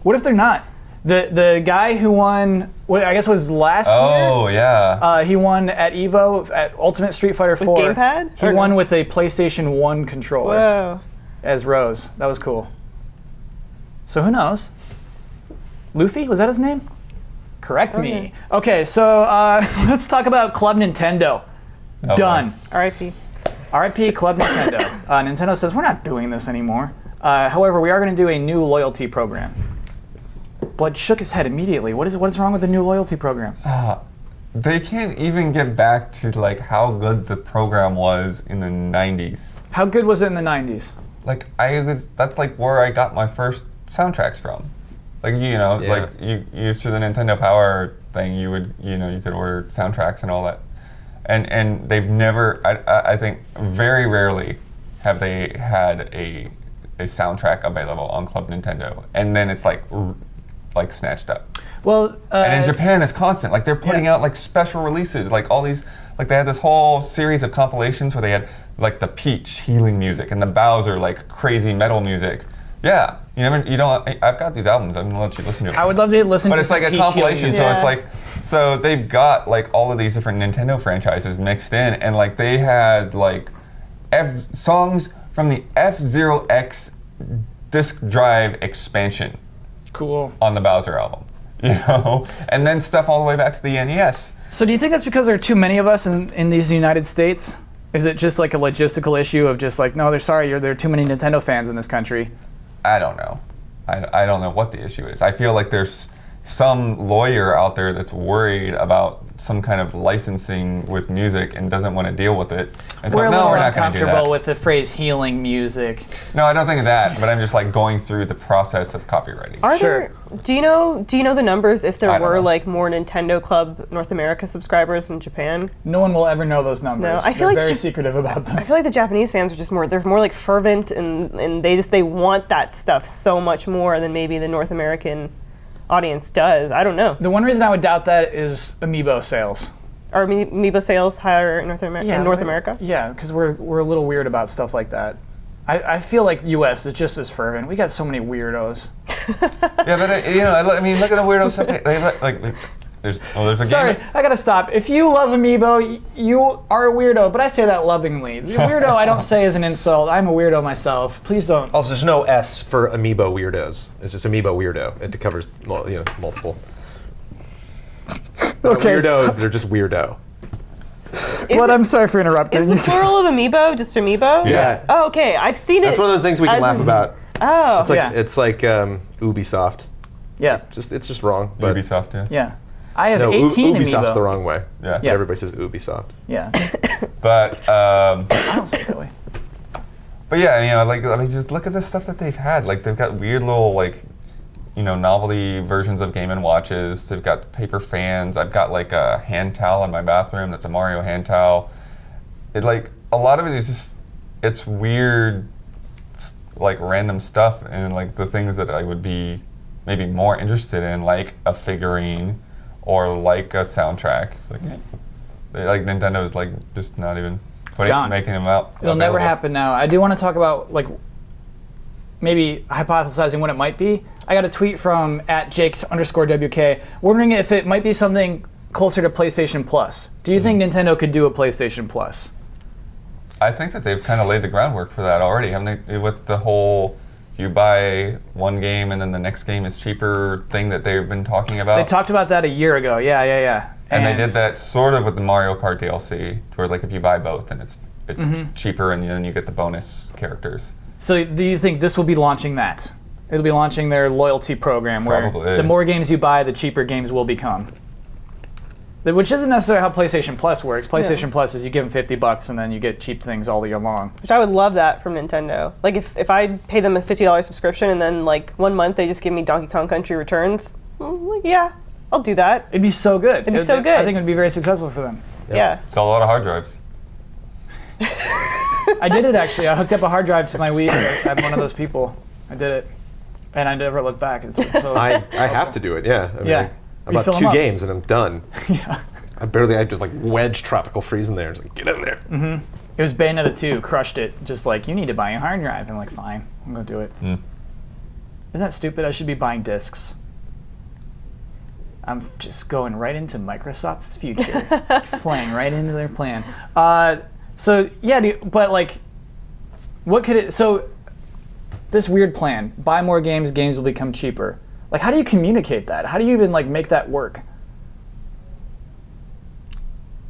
What if they're not? The guy who won, what I guess was last year. Oh yeah. He won at EVO at Ultimate Street Fighter 4. Gamepad? He won with a PlayStation 1 controller Whoa. as Rose. That was cool. So who knows? Luffy, was that his name? Correct me. Okay, so let's talk about Club Nintendo. Oh, Done. R.I.P. RIP Club Nintendo. Nintendo says we're not doing this anymore. However, we are going to do a new loyalty program. Blood shook his head immediately. What is wrong with the new loyalty program? They can't even get back to like how good the program was in the 90s. How good was it in the 90s? Like that's like where I got my first soundtracks from. Like, you know, like you used to the Nintendo Power thing, you could order soundtracks and all that. And they've never, I think very rarely have they had a soundtrack available on Club Nintendo. And then it's like snatched up. Well, and in Japan it's constant. Like they're putting out like special releases, like all these, like they had this whole series of compilations where they had like the Peach healing music and the Bowser like crazy metal music. Yeah, I've got these albums. I'm gonna let you listen to them. I would love to listen to But it's like a Peach compilation, healing so it's like, so they've got like all of these different Nintendo franchises mixed in, and like they had like songs from the F-Zero X disc drive expansion. Cool. On the Bowser album, you know, and then stuff all the way back to the NES. So do you think that's because there are too many of us in these United States? Is it just like a logistical issue of just like, no, there are too many Nintendo fans in this country? I don't know. I don't know what the issue is. I feel like there's some lawyer out there that's worried about some kind of licensing with music and doesn't want to deal with it. And We're so, a no, little we're not going to do uncomfortable that. with the phrase healing music. No, I don't think of that, but I'm just like going through the process of copywriting. Do you know the numbers if there I don't were know. like more Nintendo Club North America subscribers in Japan? No one will ever know those numbers. No, I feel They're like very secretive about them. I feel like the Japanese fans are just they're more like fervent and they want that stuff so much more than maybe the North American audience does. I don't know. The one reason I would doubt that is Amiibo sales. Are Amiibo sales higher in North America? Yeah, because we're a little weird about stuff like that. I feel like U.S. is just as fervent. We got so many weirdos. Yeah, but I mean, look at the weirdo stuff. There's a Sorry, game. I gotta stop. If you love Amiibo, you are a weirdo, but I say that lovingly. Weirdo I don't say as an insult. I'm a weirdo myself. Please don't. Also, there's no S for Amiibo weirdos. It's just Amiibo weirdo. It covers multiple. Okay, Weirdos, they're just weirdo. I'm sorry for interrupting. Is the plural of Amiibo just Amiibo? Yeah. Oh, okay. I've seen it. That's one of those things we can laugh about. Oh. It's like Ubisoft. Yeah. It's just wrong. But Ubisoft, yeah. Yeah. I have no, 18 Ubisoft's Amiibo. the wrong way. Yeah. Yeah. Everybody says Ubisoft. Yeah. But I don't say it that way. But yeah, like I mean, just look at the stuff that they've had. Like they've got weird little novelty versions of Game & Watches. They've got paper fans. I've got like a hand towel in my bathroom that's a Mario hand towel. It like a lot of it is just it's weird, like random stuff, and like the things that I would be maybe more interested in, like a figurine or like a soundtrack. It's like, Nintendo's like just not even making them out. It'll never happen now. I do want to talk about like maybe hypothesizing what it might be. I got a tweet from @Jakes_WK wondering if it might be something closer to PlayStation Plus. Do you think Nintendo could do a PlayStation Plus? I think that they've kind of laid the groundwork for that already, haven't they? With the whole you buy one game and then the next game is cheaper thing that they've been talking about. They talked about that a year ago. Yeah. And they did that sort of with the Mario Kart DLC, where like if you buy both, then it's cheaper, and then you get the bonus characters. So do you think this will be launching that? It'll be launching their loyalty program, Probably. where the more games you buy, the cheaper games will become. Which isn't necessarily how PlayStation Plus works. PlayStation Plus is you give them $50 and then you get cheap things all year long. Which I would love that from Nintendo. Like if I pay them a $50 subscription and then like 1 month they just give me Donkey Kong Country Returns, like, yeah, I'll do that. It'd be so good. It'd be so good. I think it would be very successful for them. Yeah. Sell a lot of hard drives. I did it actually. I hooked up a hard drive to my Wii. I'm one of those people. I did it, and I never looked back. It's so I have to do it. Yeah. I mean, I bought 2 games and I'm done. Yeah. I just like wedged Tropical Freeze in there. It's like, get in there. Mm-hmm. It was Bayonetta 2, crushed it. Just like, you need to buy a hard drive. And I'm like, fine, I'm gonna do it. Isn't that stupid? I should be buying discs. I'm just going right into Microsoft's future, playing right into their plan. So yeah, but like, what could it? So this weird plan: buy more games, games will become cheaper. Like, how do you communicate that? How do you even like make that work?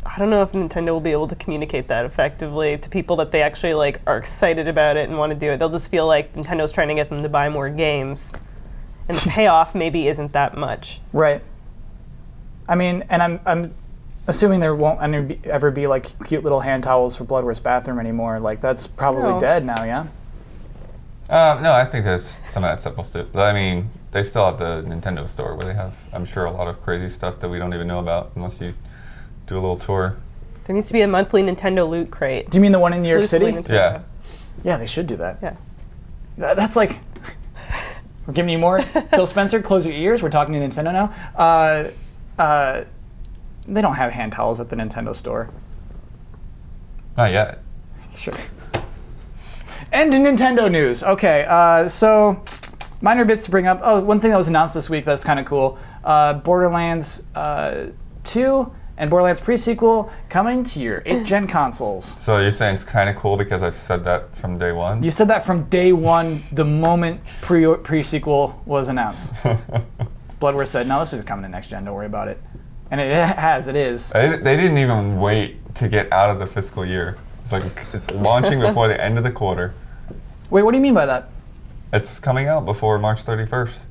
I don't know if Nintendo will be able to communicate that effectively to people that they actually like are excited about it and want to do it. They'll just feel like Nintendo's trying to get them to buy more games, and the payoff maybe isn't that much. Right. I mean, and I'm assuming there won't ever be like cute little hand towels for Bloodworth's bathroom anymore. Like, that's probably dead now, yeah? No, I think there's some of that stuff will still. I mean, they still have the Nintendo store where they have, I'm sure, a lot of crazy stuff that we don't even know about unless you do a little tour. There needs to be a monthly Nintendo loot crate. Do you mean the one in New York City? Nintendo. Yeah. Yeah, they should do that. Yeah. That's like, we're giving you more. Phil Spencer, close your ears. We're talking to Nintendo now. They don't have hand towels at the Nintendo store. Not yet. Sure. And in Nintendo news. Okay, so minor bits to bring up. Oh, one thing that was announced this week that's kind of cool. Borderlands 2 and Borderlands pre-sequel coming to your 8th gen consoles. So you're saying it's kind of cool because I've said that from day one? You said that from day one, the moment pre-sequel was announced. Bloodworth said, no, this is coming to next gen, don't worry about it. And it is. They didn't even wait to get out of the fiscal year. It's like it's launching before the end of the quarter. Wait, what do you mean by that? It's coming out before March 31st.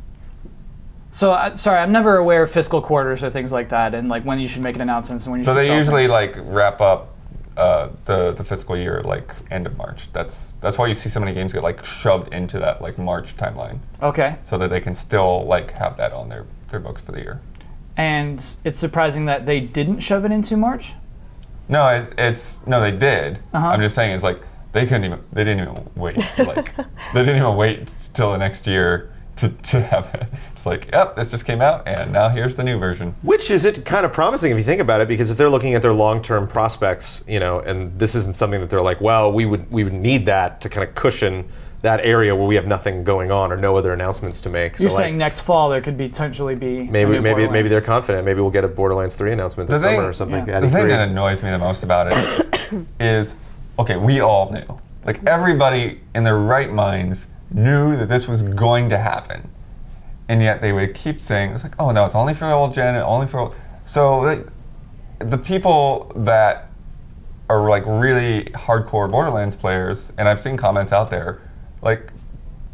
So, sorry, I'm never aware of fiscal quarters or things like that, and like when you should make an announcement and when you should So they sell usually things. like wrap up the fiscal year like end of March. That's why you see so many games get like shoved into that like March timeline. Okay. So that they can still like have that on their books for the year. And it's surprising that they didn't shove it into March? No, it's no, they did. I'm just saying it's like they didn't even wait. Like they didn't even wait till the next year to have it. It's like, yep, this just came out, and now here's the new version. Which is it kind of promising if you think about it, because if they're looking at their long-term prospects, you know, and this isn't something that they're like, well, we would need that to kind of cushion that area where we have nothing going on or no other announcements to make. You're so saying next fall there could potentially be maybe they're confident. Maybe we'll get a Borderlands 3 announcement this summer or something. Yeah. The thing that annoys me the most about it is, okay, we all knew. Like, everybody in their right minds knew that this was going to happen. And yet they would keep saying, it's like, oh no, it's only for old gen, only for old. So, like, the people that are, like, really hardcore Borderlands players, and I've seen comments out there, like,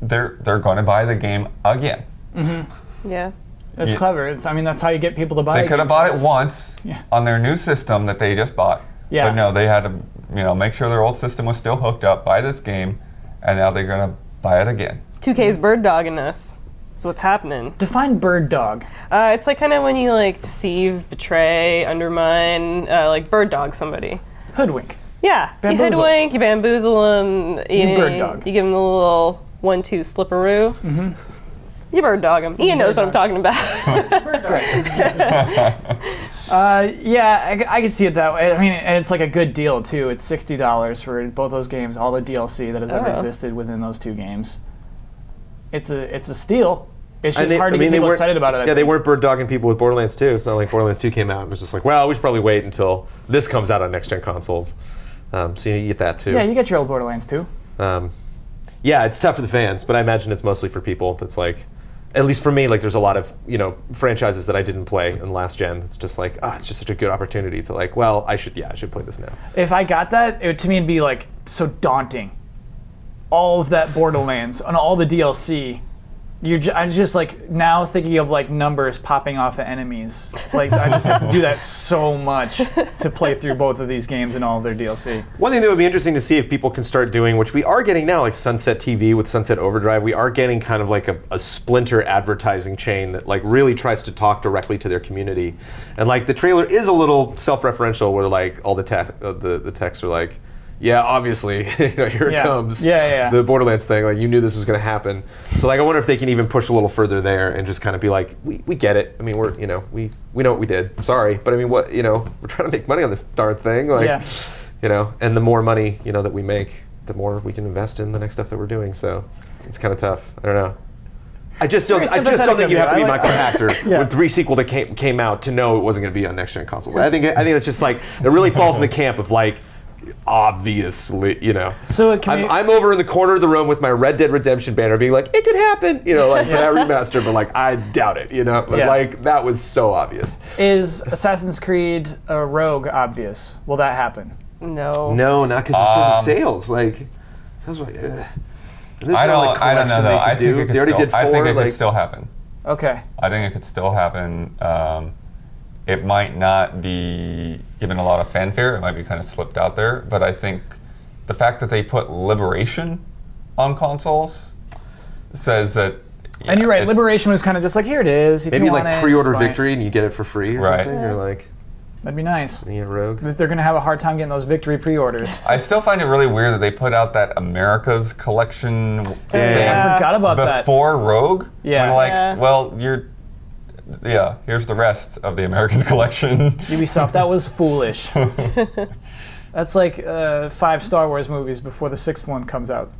they're going to buy the game again. Mm-hmm. Yeah. It's clever. That's how you get people to buy it. They could have bought it once Yeah. on their new system that they just bought. Yeah. But no, they had to, make sure their old system was still hooked up, buy this game, and now they're going to buy it again. 2K's bird dogging us. That's what's happening. Define bird dog. It's like kind of when you like deceive, betray, undermine, like bird dog somebody. Hoodwink. Yeah, Bamboozle. you hoodwink, you bamboozle them, You bird dog. you give them the little 1-2 slipperoo. Mm-hmm. You bird dog him. Ian knows what I'm talking about. Yeah, I can see it that way. I mean, and it's like a good deal too. It's $60 for both those games, all the DLC that has ever existed within those two games. It's a steal. It's just hard to get people excited about it. They weren't bird dogging people with Borderlands 2. It's not like Borderlands 2 came out and was just like, well, we should probably wait until this comes out on next-gen consoles. So you get that too. Yeah, you get your old Borderlands 2. Yeah, it's tough for the fans, but I imagine it's mostly for people that's like, at least for me, like there's a lot of, franchises that I didn't play in last gen. It's just like, it's just such a good opportunity to like, well, I should play this now. If I got that, to me it'd be like so daunting. All of that Borderlands and all the DLC. I'm just like now thinking of like numbers popping off of enemies. Like I just have to do that so much to play through both of these games and all of their DLC. One thing that would be interesting to see if people can start doing, which we are getting now, like Sunset TV with Sunset Overdrive, we are getting kind of like a splinter advertising chain that like really tries to talk directly to their community. And like the trailer is a little self-referential where like all the texts are like, yeah, obviously, here it comes. Yeah. The Borderlands thing, like you knew this was going to happen. So like I wonder if they can even push a little further there and just kind of be like, we get it. I mean, we know what we did. Sorry, but I mean, we're trying to make money on this darn thing. Like, and the more money, that we make, the more we can invest in the next stuff that we're doing. So it's kind of tough. I don't know. I just don't think you have to be Michael Pachter with 3 sequel that came out to know it wasn't going to be on next gen consoles. I think that's just like it really falls in the camp of like, obviously, So I'm over in the corner of the room with my Red Dead Redemption banner being like, it could happen, like for that remaster, but like I doubt it, but like that was so obvious. Is Assassin's Creed Rogue obvious? Will that happen? No, not because of sales. Like, sounds like. I don't know though. I think it could still happen. Okay. I think it could still happen. It might not be given a lot of fanfare. It might be kind of slipped out there. But I think the fact that they put Liberation on consoles says that. Yeah, and you're right. Liberation was kind of just like, here it is. If maybe you like want pre-order Victory and you get it for free or something. Yeah. Or like. That'd be nice. Yeah, Rogue. They're going to have a hard time getting those Victory pre-orders. I still find it really weird that they put out that America's Collection thing I forgot about before Rogue. Yeah. Well, here's the rest of the America's Collection. Ubisoft, that was foolish. That's like 5 Star Wars movies before the 6th one comes out.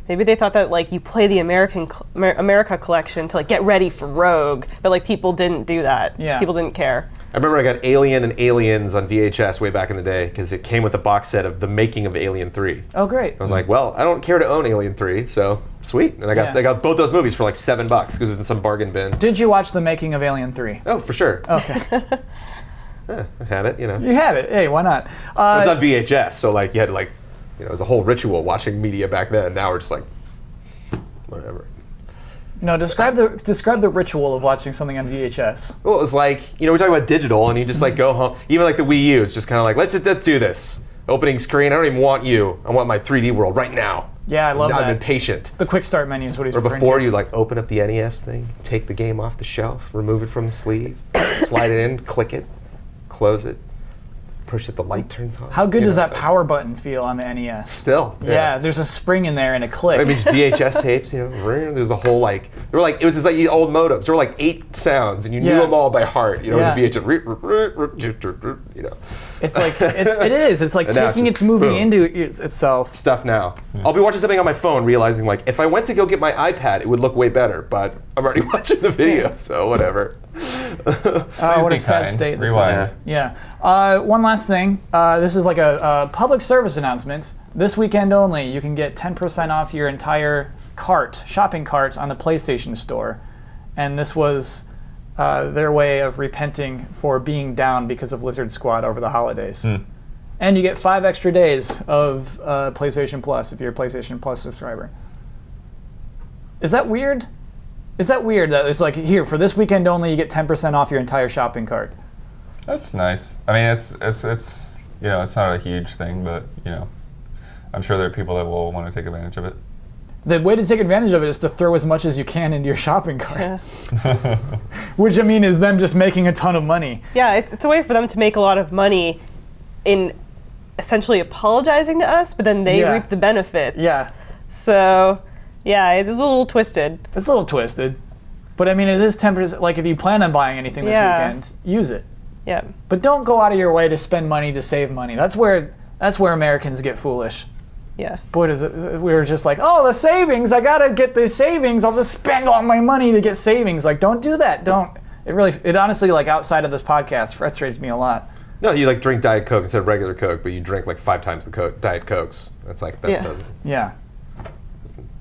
Maybe they thought that like you play the America collection to like get ready for Rogue, but like people didn't do that. Yeah. People didn't care. I remember I got Alien and Aliens on VHS way back in the day because it came with a box set of the making of Alien 3. Oh, great. I was like, well, I don't care to own Alien 3, so sweet. And I got both those movies for like $7 because it was in some bargain bin. Did you watch the making of Alien 3? Oh, for sure. Okay. I had it, You had it. Hey, why not? It was on VHS, so like you had to like, it was a whole ritual watching media back then. Now we're just like, whatever. No, describe the ritual of watching something on VHS. Well, it was like, we're talking about digital, and you just like go home. Even like the Wii U, it's just kind of like, let's do this. Opening screen, I don't even want you. I want my 3D world right now. Yeah, I love that. I'm impatient. The quick start menu is what he's referring to. Or before you like open up the NES thing, take the game off the shelf, remove it from the sleeve, slide it in, click it, close it, push it, the light turns on. How good does that power button feel on the NES? Still. Yeah, there's a spring in there and a click. I mean, just VHS tapes, there's a whole like, it was just like the old modems. There were like 8 sounds and you knew them all by heart, the VHS, It's like, it is. It's like taking its movie into itself. Stuff now. I'll be watching something on my phone realizing like, if I went to go get my iPad, it would look way better, but I'm already watching the video, so whatever. What a sad state this is. Yeah. One last thing. This is like a public service announcement. This weekend only, you can get 10% off your entire shopping cart on the PlayStation Store. And this was their way of repenting for being down because of Lizard Squad over the holidays. And you get 5 extra days of PlayStation Plus if you're a PlayStation Plus subscriber. Is that weird? Is that weird that it's like, here, for this weekend only, you get 10% off your entire shopping cart? That's nice. I mean, it's it's not a huge thing, but, I'm sure there are people that will want to take advantage of it. The way to take advantage of it is to throw as much as you can into your shopping cart. Yeah. Which, I mean, is them just making a ton of money. Yeah, it's a way for them to make a lot of money in essentially apologizing to us, but then they reap the benefits. Yeah. So, Yeah, it's a little twisted. It's a little twisted. But I mean, it is 10%. Like, if you plan on buying anything this weekend, use it. Yeah. But don't go out of your way to spend money to save money. That's where Americans get foolish. Yeah. Boy, we were just like, oh, the savings. I gotta get the savings. I'll just spend all my money to get savings. Like, don't do that. Don't. It honestly, like, outside of this podcast, frustrates me a lot. No, you like drink Diet Coke instead of regular Coke, but you drink like 5 times the Diet Cokes. That's like that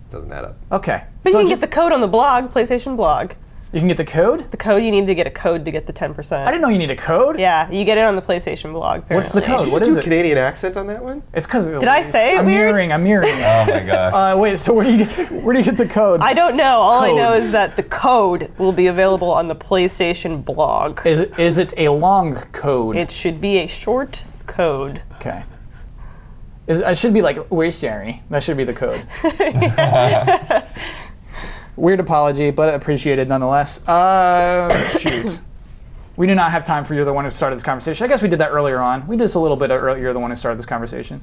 doesn't add up. Okay. But you can get the code on the blog, PlayStation blog. You can get the code? The code, you need to get a code to get the 10%. I didn't know you need a code. Yeah, you get it on the PlayStation blog, apparently. What's the code? What Did is you do it? a Canadian accent on that one? It's because Did I say it weird? I'm mirroring. Oh my gosh. Wait, so where do you get the code? I don't know. All I know Code. is that the code will be available on the PlayStation blog. Is it a long code? It should be a short code. Okay. I should be like, we're sorry. That should be the code. Weird apology, but appreciated nonetheless. Shoot. We do not have time for You're the One Who Started This Conversation. I guess we did that earlier on. We did this a little bit earlier, You're the One Who Started This Conversation.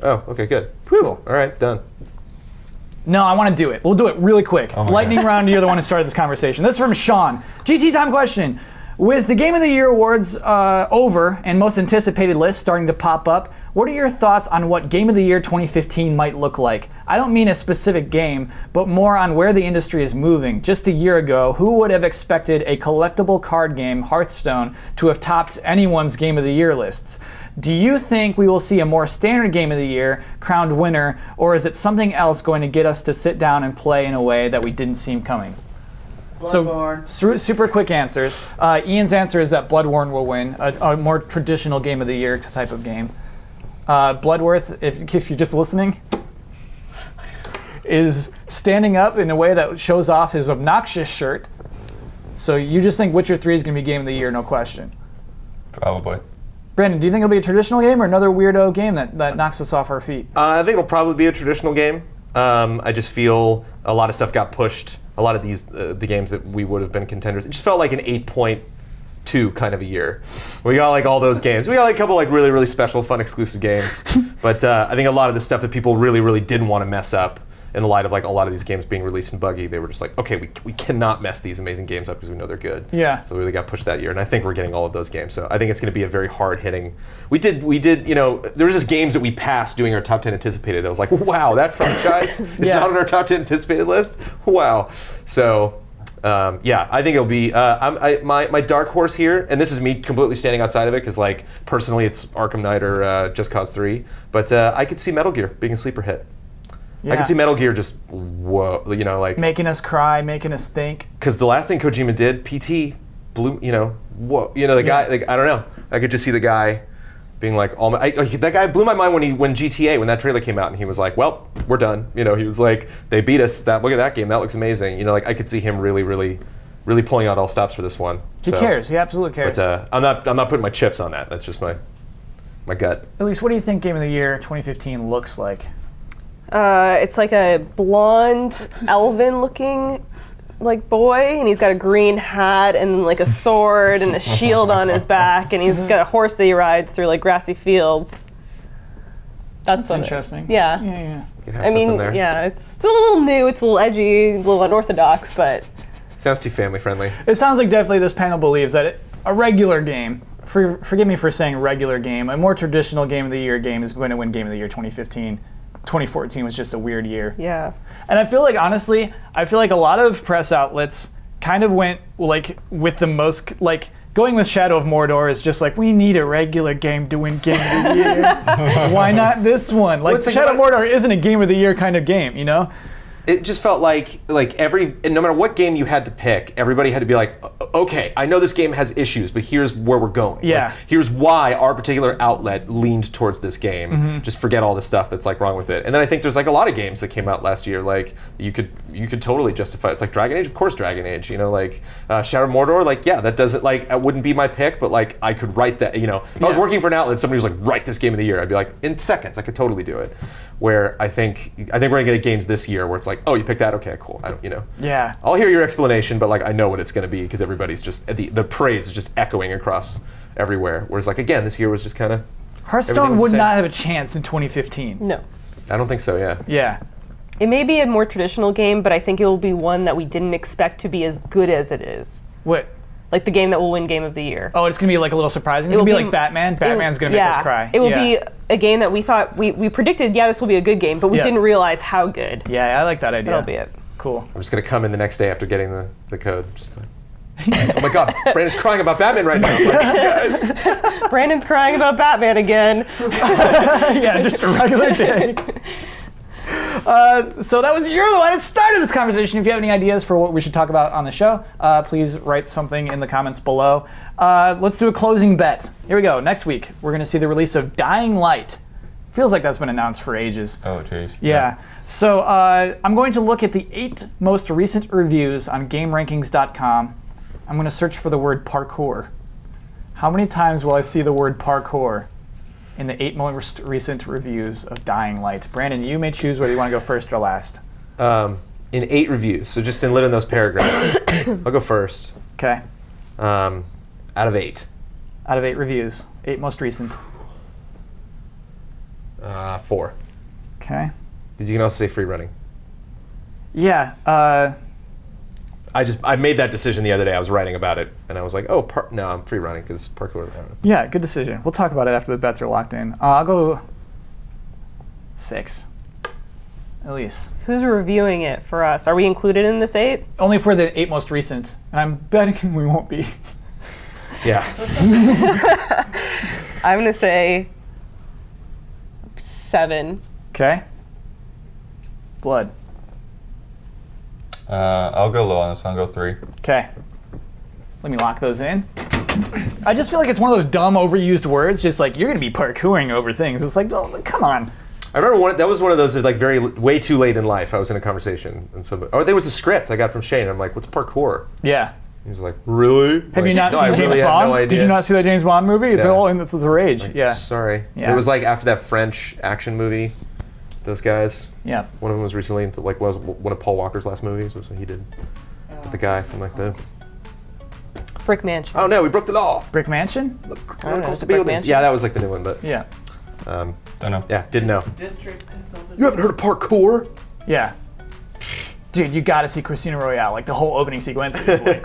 Oh, okay, good. Cool. All right, done. No, I want to do it. We'll do it really quick. Lightning round, You're the One Who Started This Conversation. This is from Sean. GT time question. With the Game of the Year awards over and most anticipated lists starting to pop up, what are your thoughts on what Game of the Year 2015 might look like? I don't mean a specific game, but more on where the industry is moving. Just a year ago, who would have expected a collectible card game, Hearthstone, to have topped anyone's Game of the Year lists? Do you think we will see a more standard Game of the Year crowned winner, or is it something else going to get us to sit down and play in a way that we didn't see coming? So, super quick answers. Ian's answer is that Bloodborne will win, a more traditional Game of the Year type of game. Bloodworth, if you're just listening, is standing up in a way that shows off his obnoxious shirt. So you just think Witcher 3 is going to be Game of the Year, no question. Probably. Brandon, do you think it'll be a traditional game or another weirdo game that knocks us off our feet? I think it'll probably be a traditional game. I just feel a lot of stuff got pushed. A lot of these, the games that we would have been contenders, it just felt like an 8.2 kind of a year. We got like all those games. We got like a couple like really, really special, fun, exclusive games. But I think a lot of the stuff that people really, really didn't want to mess up in the light of like a lot of these games being released and buggy, they were just like, okay, we cannot mess these amazing games up because we know they're good. Yeah. So we really got pushed that year, and I think we're getting all of those games. So I think it's going to be a very hard hitting. We did, you know, there was just games that we passed doing our top 10 anticipated that was like, wow, that franchise is not on our top 10 anticipated list. Wow. So yeah, I think it'll be my dark horse here, and this is me completely standing outside of it because like personally it's Arkham Knight or Just Cause 3, but I could see Metal Gear being a sleeper hit. Yeah. I can see Metal Gear just, whoa, you know, like... Making us cry, making us think. Because the last thing Kojima did, PT, blew, you know, whoa, you know, the guy, like, I don't know. I could just see the guy being like, that guy blew my mind when GTA, when that trailer came out, and he was like, well, we're done. You know, he was like, they beat us, look at that game, that looks amazing. You know, like, I could see him really, really, really pulling out all stops for this one. He cares, he absolutely cares. But I'm not putting my chips on that. That's just my gut. At least, what do you think Game of the Year 2015 looks like? It's like a blonde, elven-looking like boy, and he's got a green hat and like a sword and a shield on his back, and he's got a horse that he rides through like grassy fields. That's interesting. Yeah. Yeah. You can have I mean, something there. yeah, it's a little new, it's a little edgy, a little unorthodox, but Sounds too family friendly. It sounds like definitely this panel believes that a regular game, forgive me for saying regular game, a more traditional Game of the Year game is going to win Game of the Year 2015. 2014 was just a weird year. yeah. And I feel like, honestly, a lot of press outlets kind of went like with the most, like, going with Shadow of Mordor is just like, we need a regular game to win Game of the Year. Why not this one? Like, Shadow of Mordor isn't a Game of the Year kind of game, you know? It just felt like no matter what game you had to pick, everybody had to be like, okay, I know this game has issues, but here's where we're going. Yeah. Like, here's why our particular outlet leaned towards this game. Mm-hmm. Just forget all the stuff that's like wrong with it. And then I think there's like a lot of games that came out last year, like you could totally justify. It's like Dragon Age, of course, Dragon Age. You know, like Shadow of Mordor, like yeah, that doesn't like it wouldn't be my pick, but like I could write that. You know, if I was working for an outlet, somebody was like, write this Game of the Year, I'd be like, in seconds, I could totally do it. Where I think we're gonna get games this year where it's like, oh, you picked that, okay, cool. I don't, you know. Yeah. I'll hear your explanation, but like I know what it's gonna be because everybody's just the praise is just echoing across everywhere. Whereas like again, this year was just kind of Hearthstone would not have a chance in 2015. No. I don't think so. Yeah. Yeah. It may be a more traditional game, but I think it will be one that we didn't expect to be as good as it is. What? Like the game that will win Game of the Year. Oh, it's gonna be like a little surprising. It's gonna be like Batman. Batman's gonna make us cry. It will be a game that we thought we predicted. Yeah, this will be a good game, but we didn't realize how good. Yeah, I like that idea. That'll be it. Cool. I'm just gonna come in the next day after getting the code. Just like, oh my God, Brandon's crying about Batman right now. Like, Brandon's crying about Batman again. Yeah, just a regular day. So you're the one that started this conversation. If you have any ideas for what we should talk about on the show, please write something in the comments below. Let's do a closing bet. Here we go. Next week, we're going to see the release of Dying Light. Feels like that's been announced for ages. Oh, jeez. Yeah. So I'm going to look at the 8 most recent reviews on GameRankings.com. I'm going to search for the word parkour. How many times will I see the word parkour in the 8 most recent reviews of Dying Light? Brandon, you may choose whether you want to go first or last. in 8 reviews, so just in those paragraphs. I'll go first. Okay. Out of 8. Out of 8 reviews, 8 most recent. 4. Okay. Because you can also say free running. Yeah. I made that decision the other day. I was writing about it, and I was like, oh, no, I'm free running because parkour. Yeah, good decision. We'll talk about it after the bets are locked in. I'll go 6. At least. Who's reviewing it for us? Are we included in this 8? Only for the 8 most recent. And I'm betting we won't be. Yeah. I'm going to say 7. Okay. Blood. I'll go low on this. I'll go 3. Okay. Let me lock those in. I just feel like it's one of those dumb, overused words. Just like, you're going to be parkouring over things. It's like, oh, come on. I remember that was one of those like way too late in life. I was in a conversation, and there was a script I got from Shane. I'm like, "What's parkour?" Yeah. He was like, "Really? Have you not no, seen I James really Bond? Had no idea. Did you not see that James Bond movie? It's No. all in this is the rage. Like, Yeah. Sorry. Yeah. It was like after that French action movie. Those guys. Yeah. One of them was recently into was one of Paul Walker's last movies. Was what he did. The guy from like the. Brick Mansion. Oh no, we broke the law. Brick Mansion? I don't know, Across the Brick buildings. Mansion? Yeah, that was like the new one, but Yeah. Don't know. yeah, didn't know. District something. You haven't heard of parkour? Yeah. Dude, you gotta see Casino Royale. Like the whole opening sequence is like,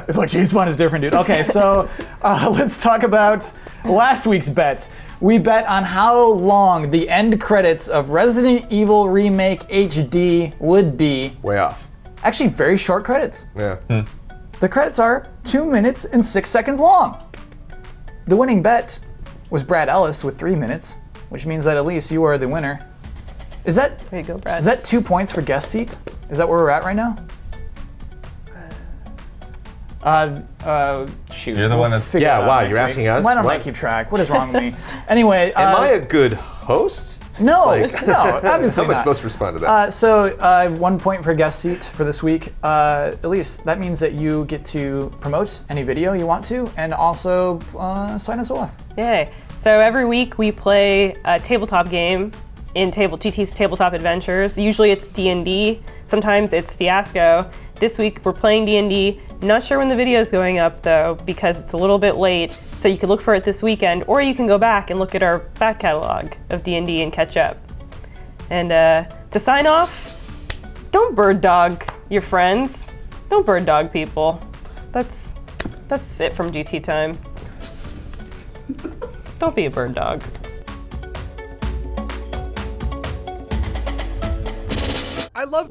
it's like James Bond is different, dude. Okay, so let's talk about last week's bet. We bet on how long the end credits of Resident Evil Remake HD would be. Way off. Actually, very short credits. Yeah. The credits are 2 minutes and 6 seconds long. The winning bet was Brad Ellis with 3 minutes, which means that at least you are the winner. Is that There you go, Brad. 2 points for guest seat? Is that where we're at right now? Shoot. You're the one that's- figure it Yeah, out wow, next you're week. asking us? Why don't I What? keep track? What is wrong with me? Anyway, Am I a good host? no, like- no, How obviously am I not. supposed to respond to that? So 1 point for guest seat for this week. Elise, that means that you get to promote any video you want to, and also sign us off. Yay. So every week we play a tabletop game in GT's Tabletop Adventures. Usually it's D&D, sometimes it's Fiasco. This week we're playing D&D. Not sure when the video is going up though, because it's a little bit late. So you can look for it this weekend, or you can go back and look at our back catalog of D&D and catch up. And to sign off, don't bird dog your friends. Don't bird dog people. That's it from GT time. Don't be a bird dog. I love.